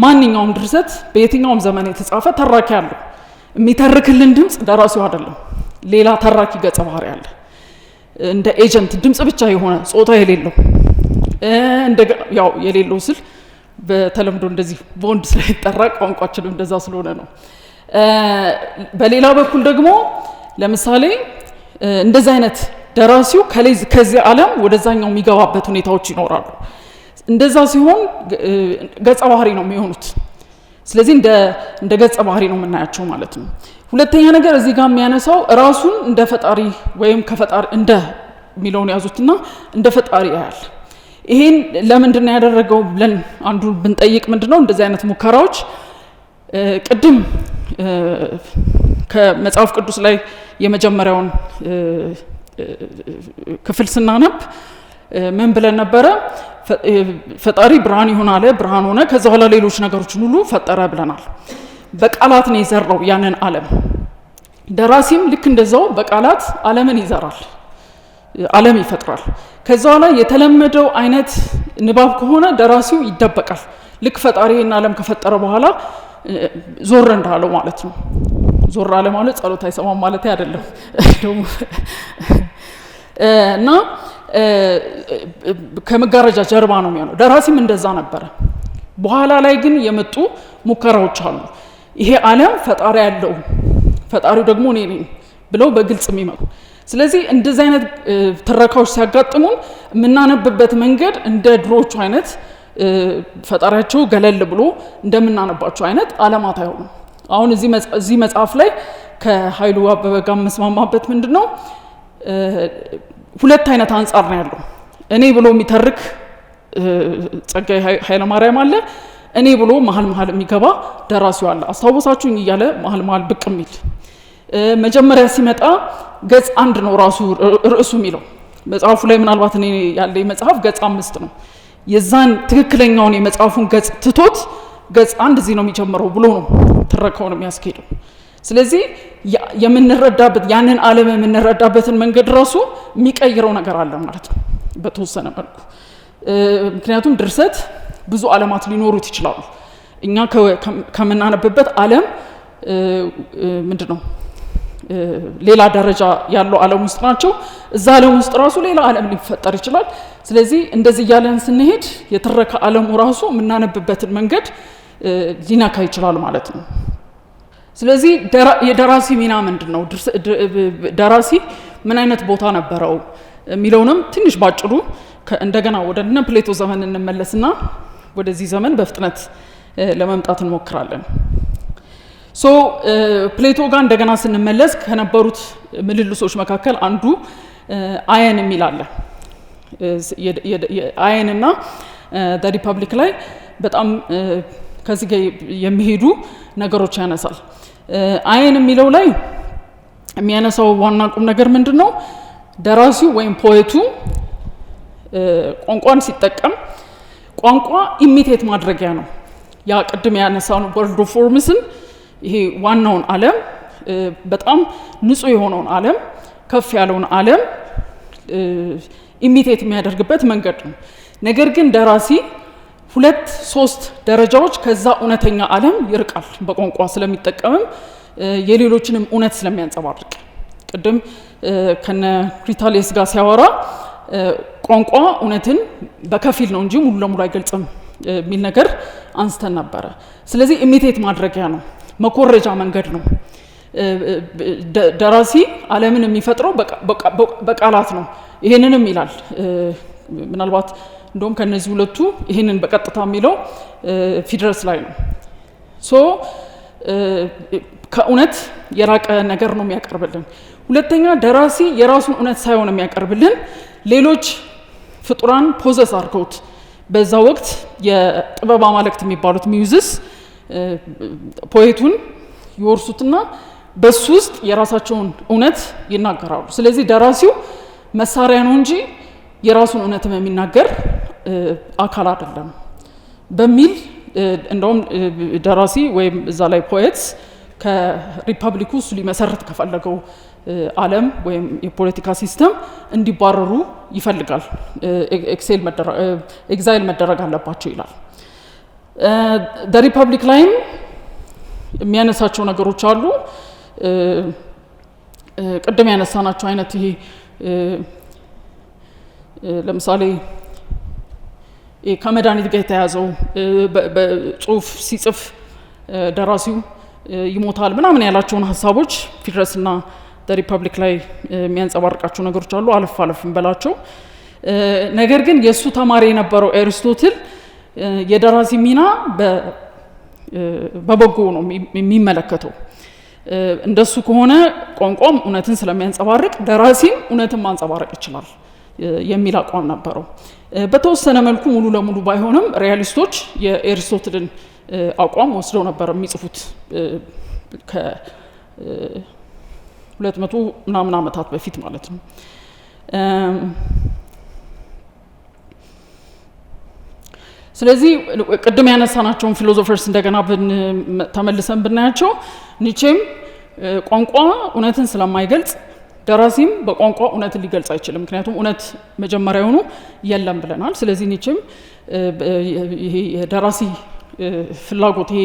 ማንኛውም ድርሰት በየትኛውም ዘመን የተጻፈ ተራኪ አለው። የሚተርክልን ድምጽ ደራሲው አይደለም፣ ሌላ ተራኪ ገጸ ባህሪ አለ። እንደ ኤጀንት ድምጽ ብቻ የሆነ ጾታ የሌለው ያው የሌለው ስል በተለምዶ እንደዚህ ቦንድ ስለይጠራ ቋንቋችን እንደዛ ስለሆነ ነው። በሌላ በኩል ደግሞ ለምሳሌ እንደዚህ አይነት ደራሲው ከዚህ ዓለም ወደዛኛው የሚገባበት ሁኔታዎች ይኖራሉ። እንደዛ ሲሆን ገጸ ባህሪ ነው የሚሆኑት። ስለዚህ እንደ ገጸ ባህሪ ነው የምናያቸው ማለት ነው። ሁለተኛ ነገር እዚህ ጋር የሚያነሳው ራሱን እንደ ፈጣሪ ወይም ከፈጣሪ እንደ ሚሊዮን ያዙትና እንደ ፈጣሪ ያያል። ይሄን ለምንድን ነው ያደረገው ብለን አንዱ ብንጠይቅ ምንድነው እንደዚህ አይነት ሙከራዎች ቅድም ከመጽሐፍ ቅዱስ ላይ የመጀመሪያውን ክፍል ስናነብ ምን ብለን ነበረ? ፈጣሪ ብርሃን ይሁን አለ፣ ብርሃን ሆነ። ከዛ በኋላ ሌሎች ነገሮችን ሁሉ ፈጠረ ብለናል። በቃላት ነው የዘራው ያንን ዓለም። ደራሲም ልክ እንደዛው በቃላት ዓለምን ይዘራል፣ ዓለም ይፈጥራል። ከዛ በኋላ የተለመደው አይነት ንባብ ከሆነ ደራሲው ይደበቃል። ልክ ፈጣሪ ይህን ዓለም ከፈጠረ በኋላ ዞር እንዳለው ማለት ነው። ዞር አለ ማለት ጸሎት አይሰማም ማለት አይደለም እና ከመጋረጃ ጀርባ ነው የሚሆነው። ደራሲም እንደዛ ነበረ። በኋላ ላይ ግን የመጡ ሙከራዎች አሉ። ይሄ ዓለም ፈጣሪ ያለው ፈጣሪው ደግሞ እኔ ነኝ ብለው በግልጽ የሚመጡ። ስለዚህ እንደዚህ አይነት ትረካዎች ሲያጋጥሙን የምናነብበት መንገድ እንደ ድሮቹ አይነት ፈጣሪያቸው ገለል ብሎ እንደምናነባቸው አይነት ዓለማት አይሆኑም። አሁን እዚህ መጽሐፍ ላይ ከኃይሉ አበበ ጋር መስማማበት ምንድነው ሁለት አይነት አንጻር ነው ያለው። እኔ ብሎ የሚተርክ ጸጋዬ ኃይለ ማርያም አለ፣ እኔ ብሎ መሀል የሚገባ ደራሲው አለ። አስታውሳችሁኝ እያለ መሀል ብቅ የሚል መጀመሪያ ሲመጣ ገጽ 1 ነው ራሱ ርዕሱ የሚለው መጽሐፉ ላይ። ምናልባት እኔ ያለ መጽሐፍ ገጽ 5 ነው። የዛን ትክክለኛውን የመጽሐፉን ገጽ ትቶት ገጽ 1 እዚህ ነው የሚጀምረው ብሎ ነው ትረካውን የሚያስኬደው። ስለዚህ የምንረዳበት ያንን ዓለም የምንረዳበትን መንገድ ራሱ የሚቀይረው ነገር አለ ማለት ነው በተወሰነ መልኩ። ምክንያቱም ድርሰት ብዙ ዓለማት ሊኖሩት ይችላሉ። እኛ ከምናነብበት ዓለም ምንድነው ሌላ ደረጃ ያለው ዓለም ውስጥ ናቸው። እዛ ዓለም ውስጥ ራሱ ሌላ ዓለም ሊፈጠር ይችላል። ስለዚህ እንደዚህ እያለን ስንሄድ የተረካ ዓለሙ ራሱ የምናነብበትን መንገድ ሊነካ ይችላል ማለት ነው። ስለዚህ የደራሲ ሚና ምንድነው? ደራሲ ምን አይነት ቦታ ነበረው የሚለውንም ትንሽ ባጭሩ እንደገና ወደ ፕሌቶ ዘመን እንመለስና ወደዚህ ዘመን በፍጥነት ለመምጣት እንሞክራለን። ፕሌቶ ጋር እንደገና ስንመለስ ከነበሩት ምልልሶች መካከል አንዱ አየን የሚል አለ። አየንና ዘ ሪፐብሊክ ላይ በጣም ከዚህ ጋር የሚሄዱ ነገሮች ያነሳል። አየን የሚለው ላይ የሚያነሳው ዋና ቁም ነገር ምንድነው? ደራሲው ወይም ፖኤቱ ቋንቋን ሲጠቀም ቋንቋ ኢሚቴት ማድረጊያ ነው። ያ ቅድም ያነሳውን ወርልድ ኦፍ ፎርምስን ይሄ ዋናውን ዓለም በጣም ንጹህ የሆነውን ዓለም ከፍ ያለውን ዓለም ኢሚቴት የሚያደርግበት መንገድ ነው። ነገር ግን ደራሲ 2-3 ደረጃዎች ከዛ እውነተኛ ዓለም ይርቃል በቋንቋ ስለሚጠቀምም የሌሎችንም እውነት ስለሚያንጸባርቅ ቅድም ከነ ክሪታሌስ ጋር ሲያወራ ቋንቋ እውነትን በከፊል ነው እንጂ ሙሉ ለሙሉ አይገልጽም የሚል ነገር አንስተን ነበረ። ስለዚህ ኢሚቴት ማድረጊያ ነው፣ መኮረጃ መንገድ ነው። ደራሲ ዓለምን የሚፈጥረው በቃላት ነው። ይሄንንም ይላል ምናልባት እንደውም ከነዚህ ሁለቱ ይሄንን በቀጥታ የሚለው ፊድረስ ላይ ነው። ሶ ከእውነት የራቀ ነገር ነው የሚያቀርብልን። ሁለተኛ ደራሲ የራሱን እውነት ሳይሆን የሚያቀርብልን ሌሎች ፍጡራን ፖዘስ አድርገውት በዛ ወቅት የጥበብ አማልክት የሚባሉት ሚውዝስ ፖኤቱን ይወርሱትና በሱ ውስጥ የራሳቸውን እውነት ይናገራሉ። ስለዚህ ደራሲው መሳሪያ ነው እንጂ የራሱን እውነትም የሚናገር አካል አይደለም በሚል እንደውም ደራሲ ወይም እዛ ላይ ፖኤትስ ከሪፐብሊኩ እሱ ሊመሰርት ከፈለገው ዓለም ወይም የፖለቲካ ሲስተም እንዲባረሩ ይፈልጋል። ኤግዛይል መደረግ አለባቸው ይላል። ሪፐብሊክ ላይም የሚያነሳቸው ነገሮች አሉ። ቅድም ያነሳናቸው አይነት ይሄ ለምሳሌ ከመድኃኒት ጋር የተያዘው በጽሁፍ ሲጽፍ ደራሲው ይሞታል ምናምን ያላቸውን ሀሳቦች ፊድረስና ሪፐብሊክ ላይ የሚያንጸባርቃቸው ነገሮች አሉ። አለፍ አለፍ እንበላቸው። ነገር ግን የእሱ ተማሪ የነበረው አሪስቶትል የደራሲ ሚና በበጎ ነው የሚመለከተው። እንደሱ ከሆነ ቋንቋም እውነትን ስለሚያንጸባርቅ ደራሲም እውነትን ማንጸባረቅ ይችላል የሚል አቋም ነበረው። በተወሰነ መልኩ ሙሉ ለሙሉ ባይሆንም ሪያሊስቶች የአሪስቶትልን አቋም ወስደው ነበር የሚጽፉት ከ200 ምናምን ዓመታት በፊት ማለት ነው። ስለዚህ ቅድም ያነሳናቸውን ፊሎሶፈርስ እንደገና ተመልሰን ብናያቸው ኒቼም ቋንቋ እውነትን ስለማይገልጽ ደራሲም በቋንቋ እውነትን ሊገልጽ አይችልም። ምክንያቱም እውነት መጀመሪያውኑ የለም ብለናል። ስለዚህ ኒቼም ይሄ የደራሲ ፍላጎት ይሄ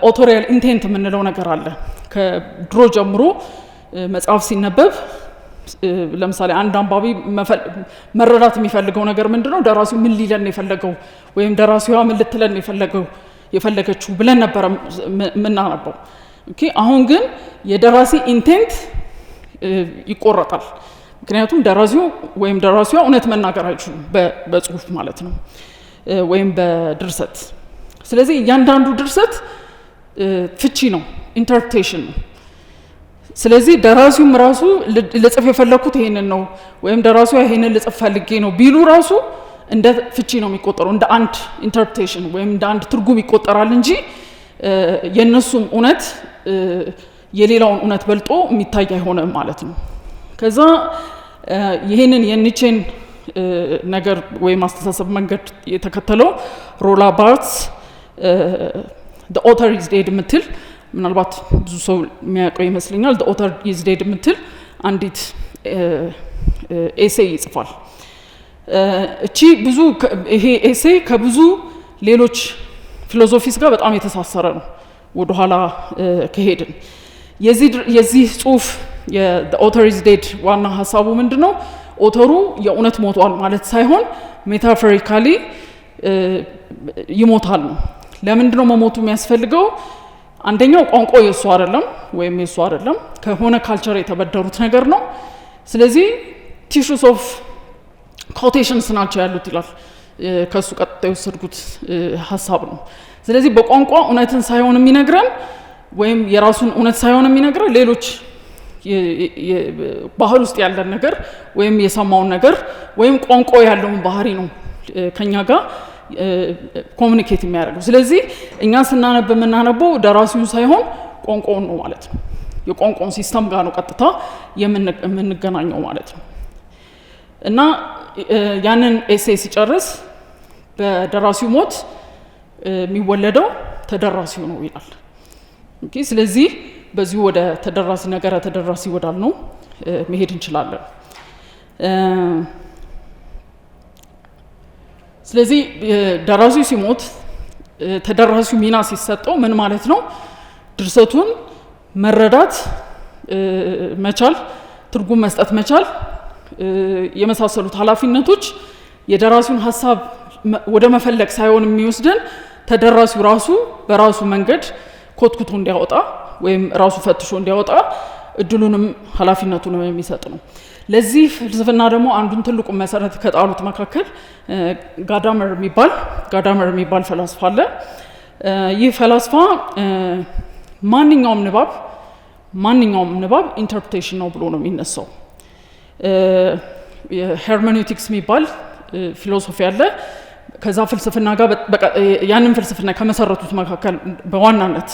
ኦቶሪያል ኢንቴንት የምንለው ነገር አለ። ከድሮ ጀምሮ መጽሐፍ ሲነበብ ለምሳሌ አንድ አንባቢ መረዳት የሚፈልገው ነገር ምንድነው? ደራሲው ምን ሊለን የፈለገው ወይም ደራሲዋ ምን ልትለን የፈለገችው ብለን ነበር የምናነበው። ኦኬ አሁን ግን የደራሲ ኢንቴንት ይቆረጣል። ምክንያቱም ደራሲው ወይም ደራሲዋ እውነት መናገር አይችሉም በጽሁፍ ማለት ነው ወይም በድርሰት። ስለዚህ እያንዳንዱ ድርሰት ፍቺ ነው፣ ኢንተርፕሬቴሽን ነው። ስለዚህ ደራሲውም ራሱ ልጽፍ የፈለኩት ይሄንን ነው ወይም ደራሲዋ ይሄንን ልጽፍ ፈልጌ ነው ቢሉ ራሱ እንደ ፍቺ ነው የሚቆጠረው፣ እንደ አንድ ኢንተርፕሬቴሽን ወይም እንደ አንድ ትርጉም ይቆጠራል እንጂ የነሱም እውነት የሌላውን እውነት በልጦ የሚታይ አይሆንም ማለት ነው። ከዛ ይሄንን የኒቼን ነገር ወይም አስተሳሰብ መንገድ የተከተለው ሮላ ባርትስ the author is dead የምትል ምናልባት ብዙ ሰው የሚያውቀው ይመስለኛል። the author is dead የምትል አንዲት ኤሴይ ይጽፋል። እቺ ብዙ ይሄ ኤሴይ ከብዙ ሌሎች ፊሎሶፊስ ጋር በጣም የተሳሰረ ነው። ወደ ኋላ ከሄድን የዚህ ጽሁፍ the author is dead ዋና ሀሳቡ ምንድነው? ኦተሩ የእውነት ሞቷል ማለት ሳይሆን ሜታፎሪካሊ ይሞታል ነው። ለምንድነው መሞቱ የሚያስፈልገው? አንደኛው ቋንቋ የሱ አይደለም ወይም የሱ አይደለም ከሆነ ካልቸር የተበደሩት ነገር ነው። ስለዚህ ቲሹስ ኦፍ ኮቴሽንስ ናቸው ያሉት ይላል። ከሱ ቀጥታ የወሰድኩት ሀሳብ ነው። ስለዚህ በቋንቋ እውነትን ሳይሆን የሚነግረን ወይም የራሱን እውነት ሳይሆን የሚነግረን ሌሎች ባህል ውስጥ ያለን ነገር ወይም የሰማውን ነገር ወይም ቋንቋ ያለውን ባህሪ ነው ከኛ ጋር ኮሙኒኬት የሚያደርገው። ስለዚህ እኛ ስናነብ የምናነበው ደራሲውን ሳይሆን ቋንቋውን ነው ማለት ነው። የቋንቋውን ሲስተም ጋር ነው ቀጥታ የምንገናኘው ማለት ነው። እና ያንን ኤሴይ ሲጨርስ በደራሲው ሞት የሚወለደው ተደራሲው ነው ይላል። ኦኬ ስለዚህ በዚሁ ወደ ተደራሲ ነገረ ተደራሲ ወዳል ነው መሄድ እንችላለን። ስለዚህ ደራሲው ሲሞት ተደራሲው ሚና ሲሰጠው ምን ማለት ነው? ድርሰቱን መረዳት መቻል፣ ትርጉም መስጠት መቻል የመሳሰሉት ኃላፊነቶች የደራሲውን ሀሳብ ወደ መፈለግ ሳይሆን የሚወስደን ተደራሲው ራሱ በራሱ መንገድ ኮትኩቶ እንዲያወጣ ወይም ራሱ ፈትሾ እንዲያወጣ እድሉንም ኃላፊነቱንም የሚሰጥ ነው። ለዚህ ፍልስፍና ደግሞ አንዱን ትልቁ መሰረት ከጣሉት መካከል ጋዳመር የሚባል ፈላስፋ አለ። ይህ ፈላስፋ ማንኛውም ንባብ ኢንተርፕሬቴሽን ነው ብሎ ነው የሚነሳው። ሄርሜኔውቲክስ የሚባል ፊሎሶፊ አለ። ከዛ ፍልስፍና ጋር ያንን ፍልስፍና ከመሰረቱት መካከል በዋናነት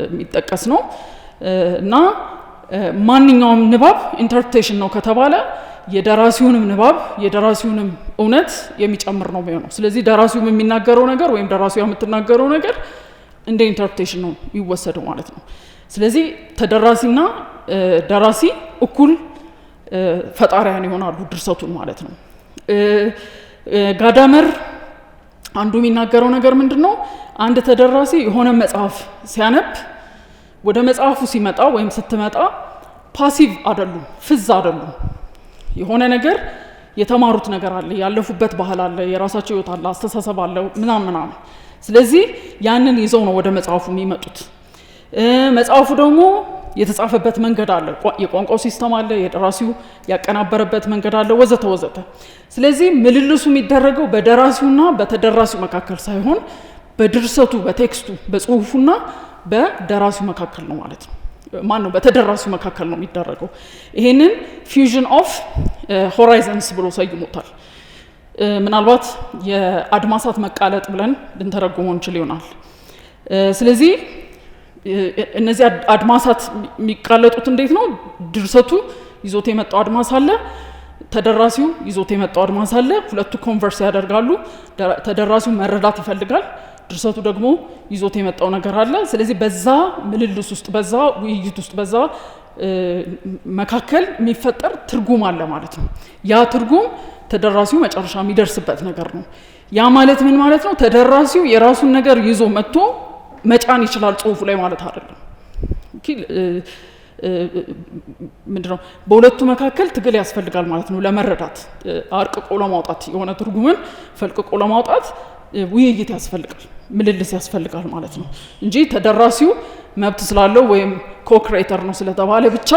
የሚጠቀስ ነው እና ማንኛውም ንባብ ኢንተርፕሬቴሽን ነው ከተባለ የደራሲውንም ንባብ የደራሲውንም እውነት የሚጨምር ነው የሚሆነው። ስለዚህ ደራሲው የሚናገረው ነገር ወይም ደራሲው የምትናገረው ነገር እንደ ኢንተርፕሬቴሽን ነው የሚወሰደው ማለት ነው። ስለዚህ ተደራሲና ደራሲ እኩል ፈጣሪያን ይሆናሉ ድርሰቱን ማለት ነው። ጋዳመር አንዱ የሚናገረው ነገር ምንድነው? አንድ ተደራሲ የሆነ መጽሐፍ ሲያነብ ወደ መጽሐፉ ሲመጣ ወይም ስትመጣ ፓሲቭ አይደሉም፣ ፍዝ አይደሉም። የሆነ ነገር የተማሩት ነገር አለ፣ ያለፉበት ባህል አለ፣ የራሳቸው ህይወት አለ፣ አስተሳሰብ አለ ምናምን። ስለዚህ ያንን ይዘው ነው ወደ መጽሐፉ የሚመጡት። መጽሐፉ ደግሞ የተጻፈበት መንገድ አለ፣ የቋንቋው ሲስተም አለ፣ የደራሲው ያቀናበረበት መንገድ አለ ወዘተ ወዘተ። ስለዚህ ምልልሱ የሚደረገው በደራሲውና በተደራሲው መካከል ሳይሆን በድርሰቱ በቴክስቱ በጽሁፉና በደራሲው መካከል ነው ማለት ነው። ማነው በተደራሲው መካከል ነው የሚደረገው። ይሄንን ፊውዥን ኦፍ ሆራይዘንስ ብሎ ሰይሞታል። ምናልባት የአድማሳት መቃለጥ ብለን ልንተረጉመው እንችል ይሆናል። ስለዚህ እነዚህ አድማሳት የሚቃለጡት እንዴት ነው? ድርሰቱ ይዞት የመጣው አድማስ አለ፣ ተደራሲው ይዞት የመጣው አድማስ አለ። ሁለቱ ኮንቨርስ ያደርጋሉ። ተደራሲው መረዳት ይፈልጋል፣ ድርሰቱ ደግሞ ይዞት የመጣው ነገር አለ። ስለዚህ በዛ ምልልስ ውስጥ በዛ ውይይት ውስጥ በዛ መካከል የሚፈጠር ትርጉም አለ ማለት ነው። ያ ትርጉም ተደራሲው መጨረሻ የሚደርስበት ነገር ነው። ያ ማለት ምን ማለት ነው? ተደራሲው የራሱን ነገር ይዞ መጥቶ መጫን ይችላል ጽሁፉ ላይ ማለት አይደለም። ምንድነው? በሁለቱ መካከል ትግል ያስፈልጋል ማለት ነው። ለመረዳት አርቅቆ ለማውጣት የሆነ ትርጉምን ፈልቅቆ ለማውጣት ውይይት ያስፈልጋል፣ ምልልስ ያስፈልጋል ማለት ነው እንጂ ተደራሲው መብት ስላለው ወይም ኮክሬተር ነው ስለተባለ ብቻ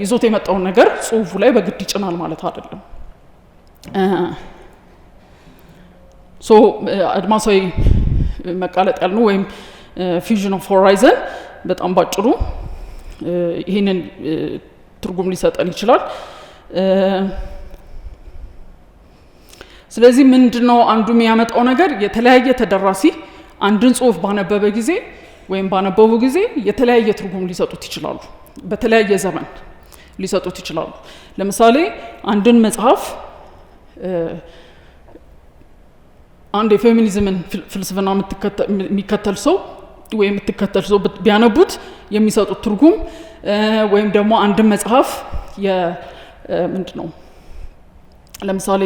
ይዞት የመጣውን ነገር ጽሁፉ ላይ በግድ ይጭናል ማለት አይደለም። አድማሳዊ መቃለጥ ያልነው ወይም ፊውዥን ኦፍ ሆራይዘን በጣም ባጭሩ ይህንን ትርጉም ሊሰጠን ይችላል። ስለዚህ ምንድነው አንዱ የሚያመጣው ነገር? የተለያየ ተደራሲ አንድን ጽሁፍ ባነበበ ጊዜ ወይም ባነበቡ ጊዜ የተለያየ ትርጉም ሊሰጡት ይችላሉ፣ በተለያየ ዘመን ሊሰጡት ይችላሉ። ለምሳሌ አንድን መጽሐፍ አንድ የፌሚኒዝምን ፍልስፍና የሚከተል ሰው ወይም የምትከተል ሰው ቢያነቡት የሚሰጡት ትርጉም ወይም ደግሞ አንድን መጽሐፍ ምንድነው ለምሳሌ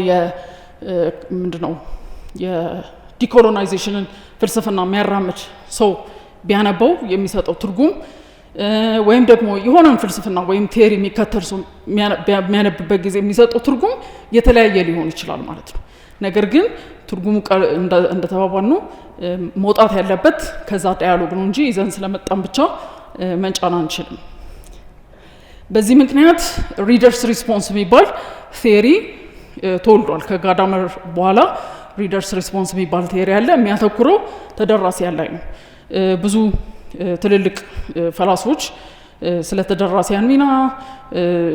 ምንድነው የዲኮሎናይዜሽንን ፍልስፍና የሚያራምድ ሰው ቢያነበው የሚሰጠው ትርጉም ወይም ደግሞ የሆነን ፍልስፍና ወይም ቴሪ የሚከተል ሰው የሚያነብበት ጊዜ የሚሰጠው ትርጉም የተለያየ ሊሆን ይችላል ማለት ነው። ነገር ግን ትርጉሙ እንደተባባል ነው መውጣት ያለበት ከዛ ዳያሎግ ነው እንጂ ይዘን ስለመጣን ብቻ መንጫን አንችልም። በዚህ ምክንያት ሪደርስ ሪስፖንስ የሚባል ቴሪ ተወልዷል። ከጋዳመር በኋላ ሪደርስ ሪስፖንስ የሚባል ቴሪ አለ። የሚያተኩረው ተደራሲያን ላይ ነው። ብዙ ትልልቅ ፈላስፎች ስለ ተደራሲያን ሚና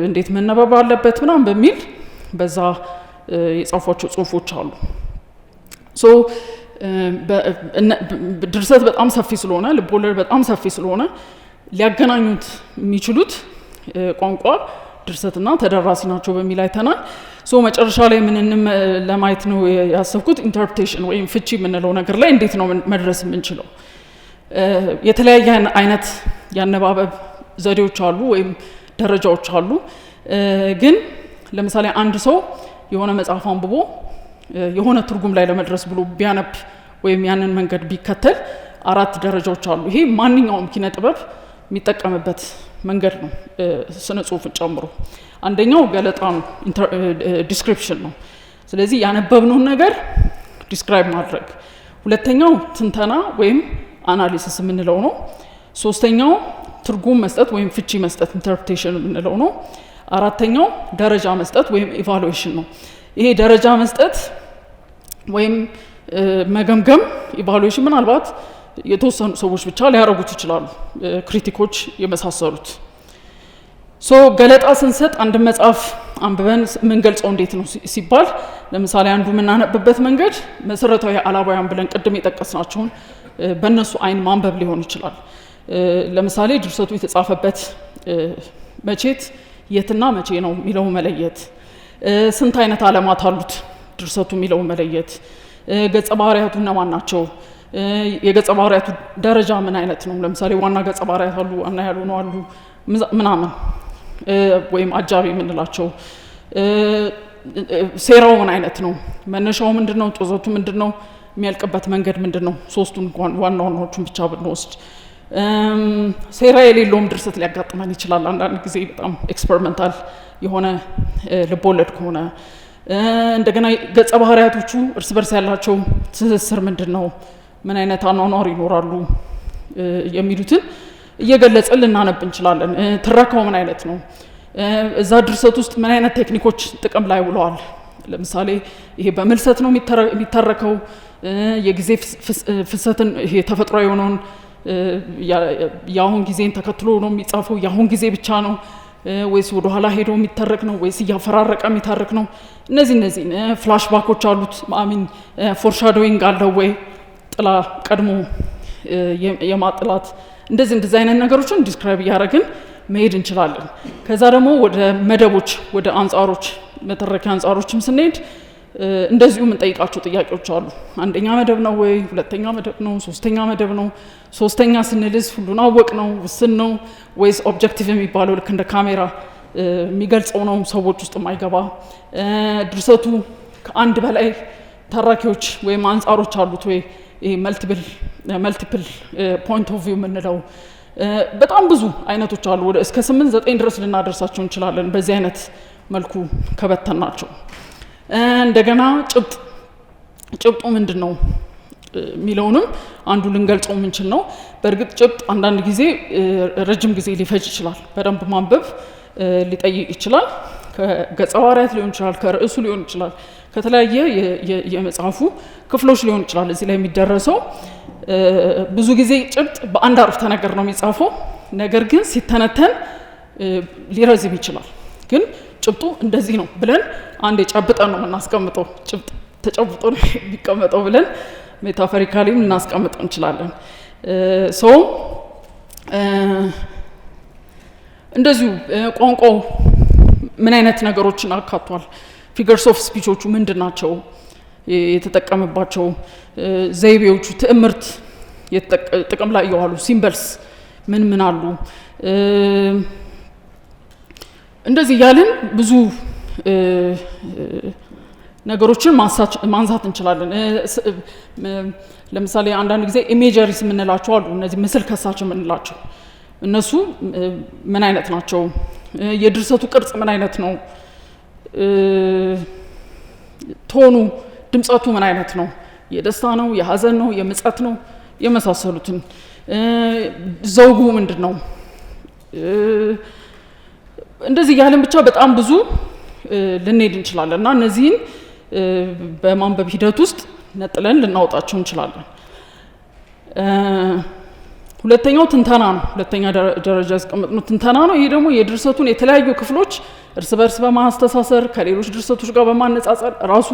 እንዴት መነበብ አለበት ምናምን በሚል በዛ የጻፏቸው ጽሁፎች አሉ። ድርሰት በጣም ሰፊ ስለሆነ ልቦለድ በጣም ሰፊ ስለሆነ ሊያገናኙት የሚችሉት ቋንቋ ድርሰትና ተደራሲ ናቸው በሚል አይተናል። መጨረሻ ላይ ምንንም ለማየት ነው ያሰብኩት ኢንተርፕሬቴሽን ወይም ፍቺ የምንለው ነገር ላይ እንዴት ነው መድረስ የምንችለው። የተለያየ አይነት ያነባበብ ዘዴዎች አሉ ወይም ደረጃዎች አሉ። ግን ለምሳሌ አንድ ሰው የሆነ መጽሐፍ አንብቦ የሆነ ትርጉም ላይ ለመድረስ ብሎ ቢያነብ ወይም ያንን መንገድ ቢከተል 4 ደረጃዎች አሉ። ይሄ ማንኛውም ኪነ ጥበብ የሚጠቀምበት መንገድ ነው ስነ ጽሁፍን ጨምሮ። አንደኛው ገለጣ ነው፣ ዲስክሪፕሽን ነው። ስለዚህ ያነበብነውን ነገር ዲስክራይብ ማድረግ። ሁለተኛው ትንተና ወይም አናሊሲስ የምንለው ነው። ሶስተኛው ትርጉም መስጠት ወይም ፍቺ መስጠት ኢንተርፕሬቴሽን የምንለው ነው። አራተኛው ደረጃ መስጠት ወይም ኢቫሉዌሽን ነው። ይሄ ደረጃ መስጠት ወይም መገምገም ኢቫሉዌሽን ምናልባት የተወሰኑ ሰዎች ብቻ ሊያደርጉት ይችላሉ፣ ክሪቲኮች የመሳሰሉት። ገለጣ ስንሰጥ አንድ መጽሐፍ አንብበን የምንገልጸው እንዴት ነው ሲባል ለምሳሌ አንዱ የምናነብበት መንገድ መሰረታዊ አላባያን ብለን ቅድም የጠቀስናቸውን በእነሱ አይን ማንበብ ሊሆን ይችላል። ለምሳሌ ድርሰቱ የተጻፈበት መቼት የትና መቼ ነው የሚለው መለየት፣ ስንት አይነት ዓለማት አሉት ድርሰቱ የሚለው መለየት፣ ገጸ ባህሪያቱ እነማን ናቸው፣ የገጸ ባህሪያቱ ደረጃ ምን አይነት ነው። ለምሳሌ ዋና ገጸ ባህሪያት አሉ፣ ዋና ያልሆኑ አሉ ምናምን፣ ወይም አጃቢ የምንላቸው። ሴራው ምን አይነት ነው፣ መነሻው ምንድነው፣ ጦዘቱ ምንድነው፣ የሚያልቅበት መንገድ ምንድነው። ሶስቱን ዋና ዋናዎቹን ብቻ ብንወስድ ሴራ የሌለውም ድርሰት ሊያጋጥመን ይችላል። አንዳንድ ጊዜ በጣም ኤክስፐሪመንታል የሆነ ልቦለድ ከሆነ እንደገና ገጸ ባህሪያቶቹ እርስ በርስ ያላቸው ትስስር ምንድነው፣ ምን አይነት አኗኗር ይኖራሉ የሚሉትን እየገለጽን ልናነብ እንችላለን። ትረካው ምን አይነት ነው፣ እዛ ድርሰት ውስጥ ምን አይነት ቴክኒኮች ጥቅም ላይ ውለዋል። ለምሳሌ ይሄ በምልሰት ነው የሚተረከው፣ የጊዜ ፍሰትን ይሄ ተፈጥሯዊ የሆነውን የአሁን ጊዜን ተከትሎ ነው የሚጻፈው፣ የአሁን ጊዜ ብቻ ነው ወይስ ወደ ኋላ ሄዶ የሚተረክ ነው ወይስ እያፈራረቀ የሚተረክ ነው። እነዚህ ፍላሽባኮች አሉት፣ ማሚን ፎርሻዶዊንግ አለው ወይ፣ ጥላ ቀድሞ የማጥላት እንደዚህ አይነት ነገሮችን ዲስክራይብ እያደረግን መሄድ እንችላለን። ከዛ ደግሞ ወደ መደቦች ወደ አንጻሮች መተረኪያ አንጻሮችም ስንሄድ እንደዚሁ የምንጠይቃቸው ጥያቄዎች አሉ። አንደኛ መደብ ነው ወይ፣ ሁለተኛ መደብ ነው፣ ሶስተኛ መደብ ነው። ሶስተኛ ስንልስ ሁሉን አወቅ ነው፣ ውስን ነው ወይስ ኦብጀክቲቭ የሚባለው ልክ እንደ ካሜራ የሚገልጸው ነው፣ ሰዎች ውስጥ የማይገባ ድርሰቱ ከአንድ በላይ ተራኪዎች ወይም አንጻሮች አሉት ወይ፣ ይሄ መልቲፕል ፖይንት ኦፍ ቪው የምንለው በጣም ብዙ አይነቶች አሉ። ወደ እስከ 8-9 ድረስ ልናደርሳቸው እንችላለን በዚህ አይነት መልኩ ከበተናቸው። እንደገና ጭብጡ ምንድን ነው የሚለውንም አንዱ ልንገልጸው የምንችል ነው። በእርግጥ ጭብጥ አንዳንድ ጊዜ ረጅም ጊዜ ሊፈጅ ይችላል፣ በደንብ ማንበብ ሊጠይቅ ይችላል። ከገጸ ባህሪያት ሊሆን ይችላል፣ ከርዕሱ ሊሆን ይችላል፣ ከተለያየ የመጽሐፉ ክፍሎች ሊሆን ይችላል። እዚህ ላይ የሚደረሰው ብዙ ጊዜ ጭብጥ በአንድ አረፍተ ነገር ነው የሚጻፈው፣ ነገር ግን ሲተነተን ሊረዝም ይችላል። ግን ጭብጡ እንደዚህ ነው ብለን አንድ የጨብጠን ነው የምናስቀምጠው፣ ጭብጥ ተጨብጦ ነው የሚቀመጠው ብለን ሜታፎሪካሊም ልናስቀምጠው እንችላለን። እንደዚሁ ቋንቋው ምን አይነት ነገሮችን አካቷል፣ ፊገርስ ኦፍ ስፒቾቹ ምንድን ናቸው የተጠቀመባቸው፣ ዘይቤዎቹ፣ ትዕምርት ጥቅም ላይ የዋሉ ሲምበልስ ምን አሉ፣ እንደዚህ እያልን ብዙ ነገሮችን ማንሳት እንችላለን። ለምሳሌ አንዳንድ ጊዜ ኢሜጀሪስ የምንላቸው አሉ፣ እነዚህ ምስል ከሳች የምንላቸው እነሱ ምን አይነት ናቸው፣ የድርሰቱ ቅርጽ ምን አይነት ነው፣ ቶኑ ድምጸቱ ምን አይነት ነው፣ የደስታ ነው፣ የሀዘን ነው፣ የምጸት ነው፣ የመሳሰሉትን ዘውጉ ምንድን ነው፣ እንደዚህ ያለን ብቻ በጣም ብዙ ልንሄድ እንችላለን እና እነዚህን በማንበብ ሂደት ውስጥ ነጥለን ልናወጣቸው እንችላለን። ሁለተኛው ትንተና ነው። ሁለተኛ ደረጃ ያስቀመጥነው ትንተና ነው። ይሄ ደግሞ የድርሰቱን የተለያዩ ክፍሎች እርስ በርስ በማስተሳሰር ከሌሎች ድርሰቶች ጋር በማነጻጸር ራሱ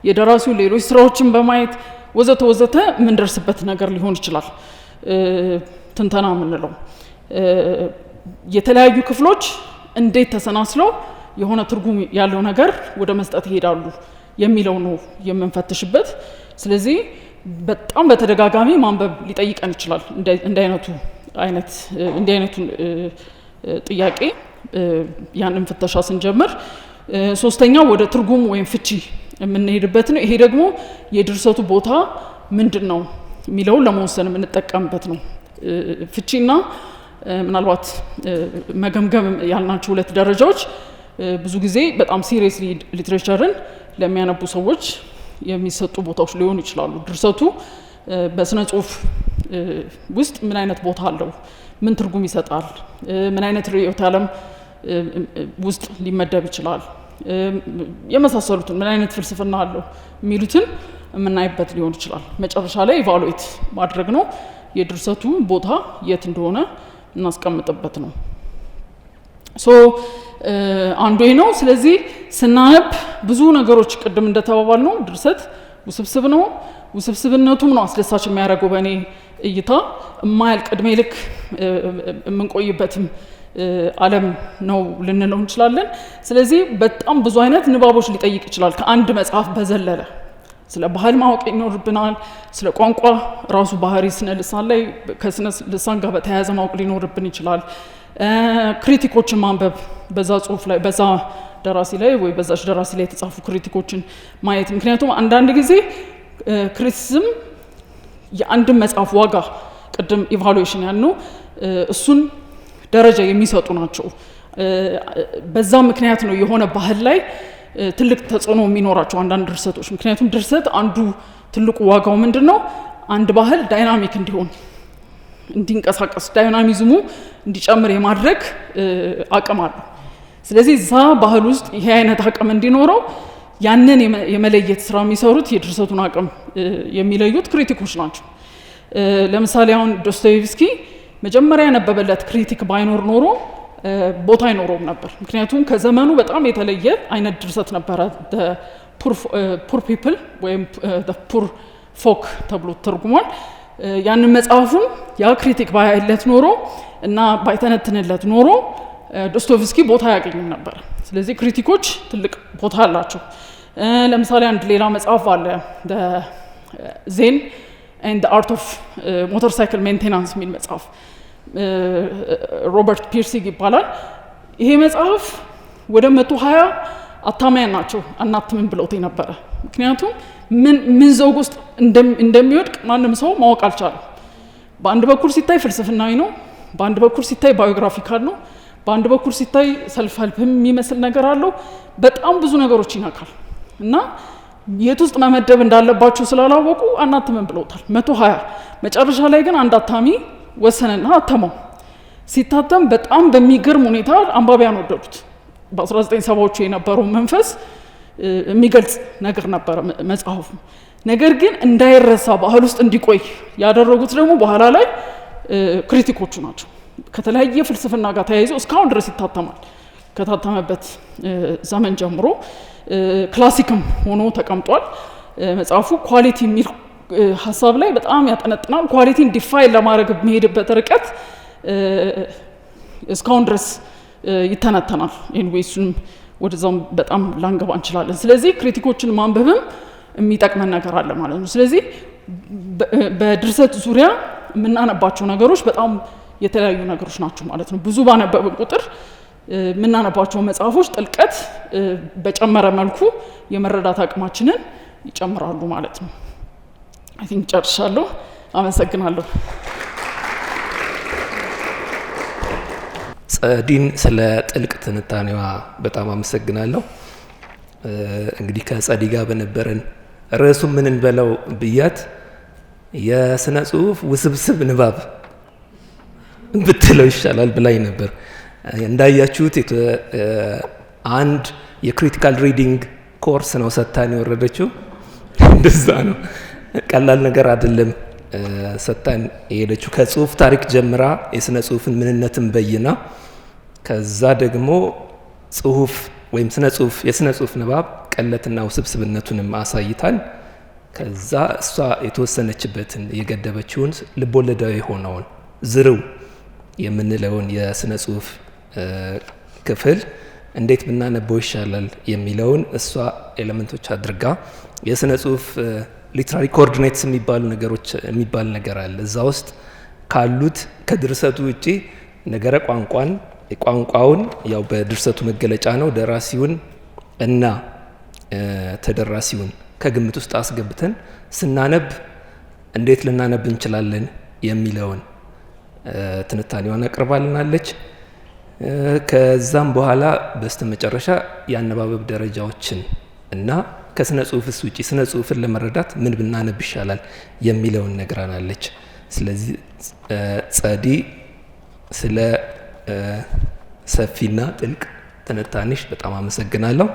የደራሲው ሌሎች ስራዎችን በማየት ወዘተ የምንደርስበት ነገር ሊሆን ይችላል። ትንተና የምንለው የተለያዩ ክፍሎች እንዴት ተሰናስለው የሆነ ትርጉም ያለው ነገር ወደ መስጠት ይሄዳሉ የሚለው ነው የምንፈትሽበት። ስለዚህ በጣም በተደጋጋሚ ማንበብ ሊጠይቀን ይችላል እንዲህ አይነቱን ጥያቄ ያንን ፍተሻ ስንጀምር። ሶስተኛው ወደ ትርጉም ወይም ፍቺ የምንሄድበት ነው። ይሄ ደግሞ የድርሰቱ ቦታ ምንድን ነው የሚለውን ለመወሰን የምንጠቀምበት ነው። ፍቺና ምናልባት መገምገም ያልናቸው ሁለት ደረጃዎች ብዙ ጊዜ በጣም ሲሪየስሊ ሊትሬቸርን ለሚያነቡ ሰዎች የሚሰጡ ቦታዎች ሊሆኑ ይችላሉ። ድርሰቱ በስነ ጽሁፍ ውስጥ ምን አይነት ቦታ አለው፣ ምን ትርጉም ይሰጣል፣ ምን አይነት ርዕዮተ ዓለም ውስጥ ሊመደብ ይችላል፣ የመሳሰሉትን ምን አይነት ፍልስፍና አለው የሚሉትን የምናይበት ሊሆን ይችላል። መጨረሻ ላይ ኢቫሉዌት ማድረግ ነው፣ የድርሰቱ ቦታ የት እንደሆነ እናስቀምጥበት ነው። አንዱ ነው። ስለዚህ ስናነብ ብዙ ነገሮች ቅድም እንደተባባል ነው ድርሰት ውስብስብ ነው። ውስብስብነቱም ነው አስደሳች የሚያደርገው በእኔ እይታ። የማያልቅ ዕድሜ ልክ የምንቆይበትም ዓለም ነው ልንለው እንችላለን። ስለዚህ በጣም ብዙ አይነት ንባቦች ሊጠይቅ ይችላል። ከአንድ መጽሐፍ በዘለለ ስለ ባህል ማወቅ ይኖርብናል። ስለ ቋንቋ ራሱ ባህሪ ስነ ልሳን ላይ ከስነ ልሳን ጋር በተያያዘ ማወቅ ሊኖርብን ይችላል። ክሪቲኮችን ማንበብ በዛ ጽሁፍ ላይ በዛ ደራሲ ላይ ወይ በዛች ደራሲ ላይ የተጻፉ ክሪቲኮችን ማየት። ምክንያቱም አንዳንድ ጊዜ ክሪቲሲዝም የአንድን መጽሐፍ ዋጋ ቅድም ኢቫሉዌሽን ያልነው እሱን ደረጃ የሚሰጡ ናቸው። በዛ ምክንያት ነው የሆነ ባህል ላይ ትልቅ ተጽዕኖ የሚኖራቸው አንዳንድ ድርሰቶች። ምክንያቱም ድርሰት አንዱ ትልቁ ዋጋው ምንድነው? አንድ ባህል ዳይናሚክ እንዲሆን እንዲንቀሳቀስ ዳይናሚዝሙ እንዲጨምር የማድረግ አቅም አለው። ስለዚህ እዛ ባህል ውስጥ ይሄ አይነት አቅም እንዲኖረው ያንን የመለየት ስራ የሚሰሩት የድርሰቱን አቅም የሚለዩት ክሪቲኮች ናቸው። ለምሳሌ አሁን ዶስቶዬቭስኪ መጀመሪያ ያነበበለት ክሪቲክ ባይኖር ኖሮ ቦታ አይኖረውም ነበር። ምክንያቱም ከዘመኑ በጣም የተለየ አይነት ድርሰት ነበረ። ፑር ፒፕል ወይም ፑር ፎክ ተብሎ ተርጉሟል። ያንን መጽሐፉን ያ ክሪቲክ ባይለት ኖሮ እና ባይተነትንለት ኖሮ ዶስቶዬቭስኪ ቦታ አያገኝም ነበር። ስለዚህ ክሪቲኮች ትልቅ ቦታ አላቸው። ለምሳሌ አንድ ሌላ መጽሐፍ አለ ዜን ኤንድ አርት ኦፍ ሞተር ሳይክል ሜንቴናንስ የሚል መጽሐፍ ሮበርት ፒርሲግ ይባላል። ይሄ መጽሐፍ ወደ 120 አታሚያን ናቸው አናትምን ብለውት ነበረ። ምክንያቱም ምን ዘውግ ውስጥ እንደሚወድቅ ማንም ሰው ማወቅ አልቻለም። በአንድ በኩል ሲታይ ፍልስፍናዊ ነው፣ በአንድ በኩል ሲታይ ባዮግራፊካል ነው፣ በአንድ በኩል ሲታይ ሰልፍ ሄልፕ የሚመስል ነገር አለው። በጣም ብዙ ነገሮች ይነካል እና የት ውስጥ መመደብ እንዳለባቸው ስላላወቁ አናትምን ብለውታል 120። መጨረሻ ላይ ግን አንድ አታሚ ወሰነና አተመው። ሲታተም በጣም በሚገርም ሁኔታ አንባቢያን ወደዱት። በ1970ዎቹ የነበረው መንፈስ የሚገልጽ ነገር ነበረ መጽሐፉ። ነገር ግን እንዳይረሳ ባህል ውስጥ እንዲቆይ ያደረጉት ደግሞ በኋላ ላይ ክሪቲኮቹ ናቸው። ከተለያየ ፍልስፍና ጋር ተያይዞ እስካሁን ድረስ ይታተማል። ከታተመበት ዘመን ጀምሮ ክላሲክም ሆኖ ተቀምጧል። መጽሐፉ ኳሊቲ የሚል ሀሳብ ላይ በጣም ያጠነጥናል። ኳሊቲን ዲፋይን ለማድረግ የሚሄድበት ርቀት እስካሁን ድረስ ይተነተናል። ኤንዌይሱም ወደዛም በጣም ላንገባ እንችላለን። ስለዚህ ክሪቲኮችን ማንበብም የሚጠቅመን ነገር አለ ማለት ነው። ስለዚህ በድርሰት ዙሪያ የምናነባቸው ነገሮች በጣም የተለያዩ ነገሮች ናቸው ማለት ነው። ብዙ ባነበብን ቁጥር የምናነባቸው መጽሐፎች ጥልቀት በጨመረ መልኩ የመረዳት አቅማችንን ይጨምራሉ ማለት ነው። አይ ቲንክ ጨርሻለሁ። አመሰግናለሁ። ጸዲን ስለ ጥልቅ ትንታኔዋ በጣም አመሰግናለሁ። እንግዲህ ከጸዲ ጋር በነበረን ርዕሱ ምን እንበለው ብያት የስነ ጽሁፍ ውስብስብ ንባብ ብትለው ይሻላል ብላኝ ነበር። እንዳያችሁት አንድ የክሪቲካል ሪዲንግ ኮርስ ነው ሰታን የወረደችው። እንደዛ ነው፣ ቀላል ነገር አይደለም። ሰታን የሄደችው ከጽሁፍ ታሪክ ጀምራ የስነ ጽሁፍን ምንነትን በይና ከዛ ደግሞ ጽሁፍ ወይም ስነ ጽሁፍ የስነ ጽሁፍ ንባብ ቀለትና ውስብስብነቱንም አሳይታል። ከዛ እሷ የተወሰነችበትን የገደበችውን ልቦለዳዊ የሆነውን ዝርው የምንለውን የስነ ጽሁፍ ክፍል እንዴት ብናነበው ይሻላል የሚለውን እሷ ኤሌመንቶች አድርጋ የስነ ጽሁፍ ሊትራሪ ኮኦርዲኔትስ የሚባል ነገር አለ። እዛ ውስጥ ካሉት ከድርሰቱ ውጪ ነገረ ቋንቋውን ያው በድርሰቱ መገለጫ ነው፣ ደራሲውን እና ተደራሲውን ከግምት ውስጥ አስገብተን ስናነብ እንዴት ልናነብ እንችላለን የሚለውን ትንታኔዋን አቅርባልናለች። ከዛም በኋላ በስተመጨረሻ የአነባበብ ደረጃዎችን እና ከስነ ጽሁፍስ ውጪ ስነ ጽሁፍን ለመረዳት ምን ብናነብ ይሻላል የሚለውን ነግራናለች። ስለዚህ ጸዲ ስለ ሰፊና ጥልቅ ትንታኔሽ በጣም አመሰግናለሁ።